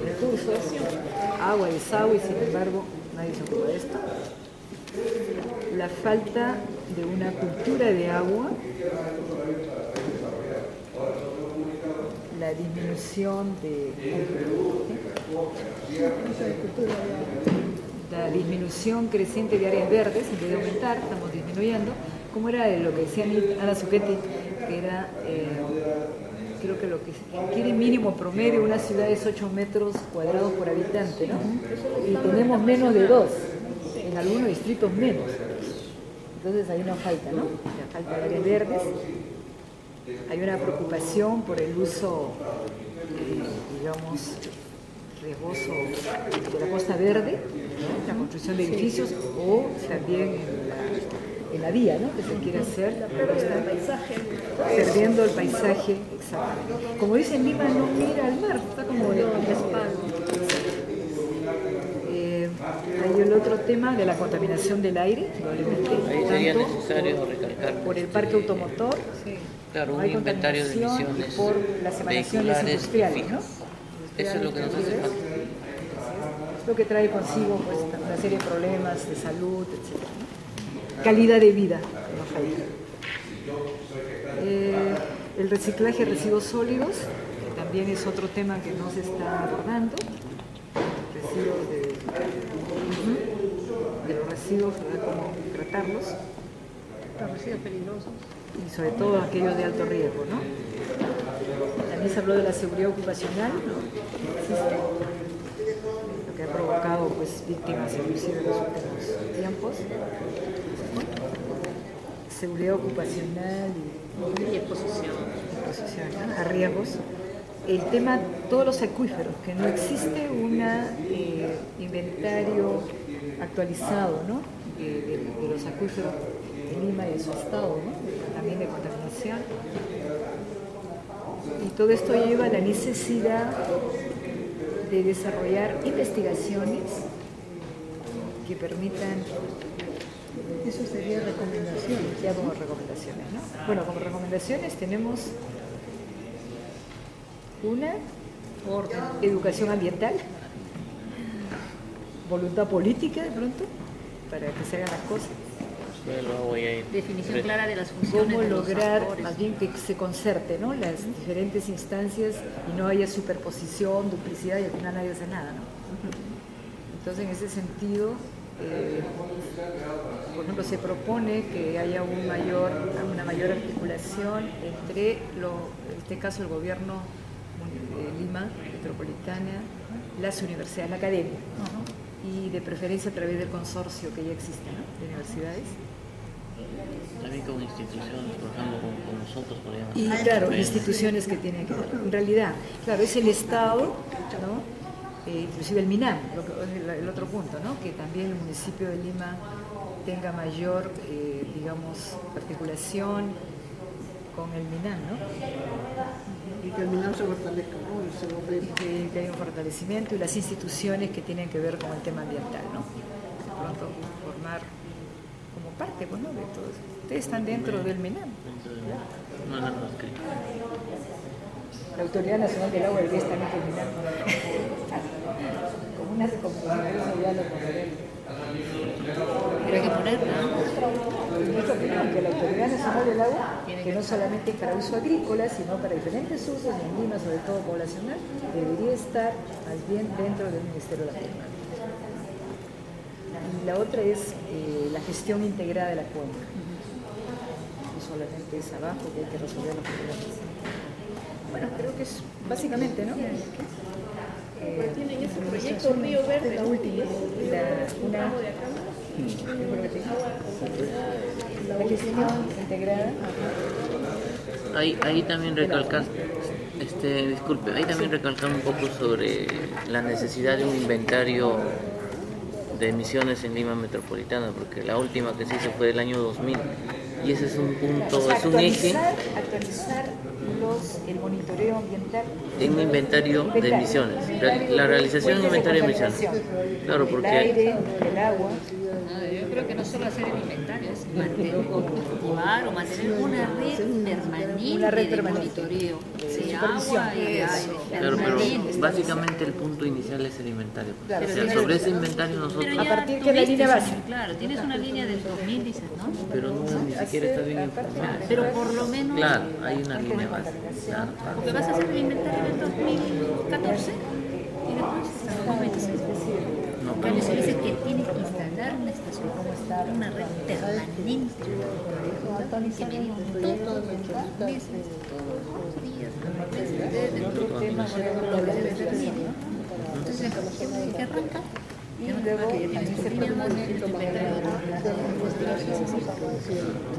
recursos, agua, desagüe, y sin embargo nadie se ocupa de esto. La falta de una cultura de agua, la disminución la disminución creciente de áreas verdes, en vez de aumentar, estamos disminuyendo, como era lo que decía Ana Zucchetti, que era, creo que lo que quiere mínimo promedio una ciudad es 8 metros cuadrados por habitante, ¿no? Y tenemos menos de 2, en algunos distritos menos. Entonces hay una falta, ¿no? La falta de áreas verdes, hay una preocupación por el uso, digamos, riesgoso de la Costa Verde, ¿no? La construcción de edificios, o también en la vía, ¿no? Que se quiere hacer, perdiendo el paisaje, exacto. Como dice en Lima, no mira al mar, está como de espalda. Hay el otro tema de la contaminación del aire, probablemente Ahí sería tanto necesario recalcar por el parque automotor, claro, un hay inventario de contaminación emisiones por las emanaciones vehiculares industriales, ¿no? Eso es lo que nos hace falta. Es lo que trae consigo pues, una serie de problemas de salud, etc. ¿no? Calidad de vida, no falta. El reciclaje de residuos sólidos, que también es otro tema que no se está abordando. Residuos de los residuos, ¿verdad? Cómo tratarlos. Los residuos peligrosos. Y sobre todo aquellos de alto riesgo, ¿no? También se habló de la seguridad ocupacional, ¿no? Existe, lo que ha provocado pues, víctimas inclusive en los últimos tiempos. Seguridad ocupacional Y exposición. ¿no? A riesgos. El tema, todos los acuíferos, que no existe un inventario actualizado, ¿no? de los acuíferos de Lima y de su estado, ¿no? También de contaminación. Y todo esto lleva a la necesidad de desarrollar investigaciones que permitan... Eso sería recomendaciones. Ya como recomendaciones, ¿no? Bueno, como recomendaciones tenemos una, educación ambiental, voluntad política de pronto, para que se hagan las cosas. Definición clara de las funciones. Cómo de los lograr actores. más bien que se concerte, ¿no? Las diferentes instancias y no haya superposición, duplicidad y al final nadie hace nada, ¿no? Entonces en ese sentido, por ejemplo, se propone que haya una mayor articulación entre, en este caso, el gobierno de Lima, metropolitana, las universidades, la academia, y de preferencia a través del consorcio que ya existe, ¿no? De universidades. También con instituciones, por ejemplo, con nosotros podríamos... Y claro, instituciones que tienen que ver. En realidad, claro, es el Estado, ¿no? Inclusive el MINAM, el otro punto, ¿no? Que también el municipio de Lima tenga mayor, digamos, articulación con el MINAM, ¿no? Y que el MINAM se fortalezca, ¿no? Que haya un fortalecimiento y las instituciones que tienen que ver con el tema ambiental, ¿no? De pronto formar como parte, pues, ¿no? De todo eso. Ustedes están dentro del MINAM. No, La Autoridad Nacional del Agua debería estar en el MINAM. Como una recomendación, ya lo pondremos. Pero hay que ponerla. Que la Autoridad Nacional del Agua, que no solamente es para uso agrícola, sino para diferentes usos, en Lima, sobre todo poblacional, debería estar más bien dentro del Ministerio de la Tierra. Y la otra es la gestión integrada de la cuenca. No solamente es abajo que hay que resolver los problemas. Bueno, creo que es básicamente, ¿no? Tienen ese proyecto Río Verde, La última. La gestión integrada. Ahí también recalcar, disculpe, ahí también recalcar un poco sobre la necesidad de un inventario de emisiones en Lima Metropolitana, porque la última que se hizo fue del año 2000 y ese es un punto, O sea, es un eje actualizar el monitoreo ambiental en inventario de emisiones, la realización de inventario de emisiones. Claro, porque el aire, el agua. Yo creo que no solo hacer el inventario, es cultivar o mantener una red permanente de monitoreo de agua y de aire. claro, pero Permanente. básicamente el punto inicial es el inventario. Claro, O sea, sobre ese inventario nosotros, Pero A ya partir que la línea tuviste, base. claro, tienes una línea del 2000, dices, ¿no? pero no ni siquiera está bien informado. Pero por lo menos, Claro, hay una línea base. Claro, claro. porque vas a hacer el inventario del 2014 y después hasta 2026. No, Acá pero se dice que tienes que instalar una estación, una red permanente que medimos todos los meses, todos los días, desde el otro tema, entonces, ¿qué arranca? Y luego también se propone que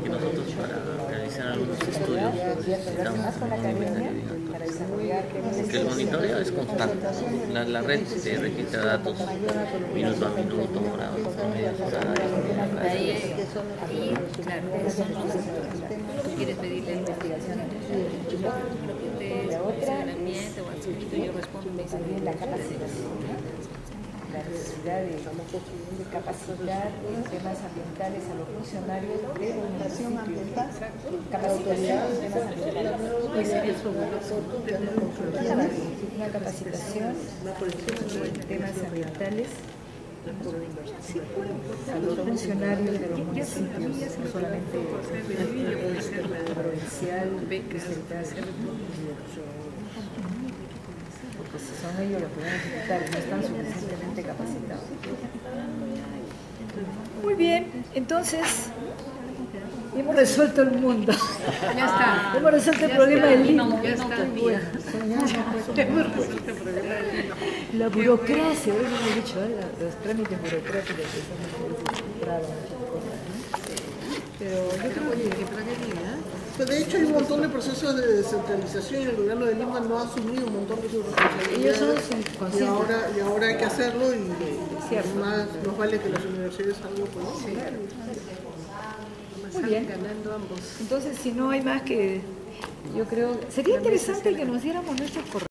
nosotros para realizar algunos estudios necesitamos un inventario bien actualizado. Porque el monitoreo es constante. La red te registra datos minuto a minuto, hora a media. ahí, claro, tú quieres pedirle la investigación el ambiente o adscrito, yo respondo y me dice bien la capacitación. La necesidad de capacitar en temas ambientales a los funcionarios de educación ambiental, capacitación en temas ambientales. Una capacitación en temas ambientales a los funcionarios de los municipios, no solamente provincial, porque si son ellos los que van a ejecutar y no están suficientemente capacitados. Muy bien, entonces hemos resuelto el mundo. Ya está. Hemos resuelto el problema del Lima. Ya está. Hemos resuelto el problema del Lima. La burocracia, ahora no hemos dicho, los trámites burocráticos que son muchas cosas, ¿no? Pero yo creo que De hecho, hay un montón de procesos de descentralización y el gobierno de Lima no ha asumido un montón de sus responsabilidades. ellos son conscientes. Y ahora hay que hacerlo y más nos vale que las universidades salgan por eso. Muy bien. Ganando ambos. Entonces, si no hay más que, yo creo, sería interesante que nos diéramos nuestros correos.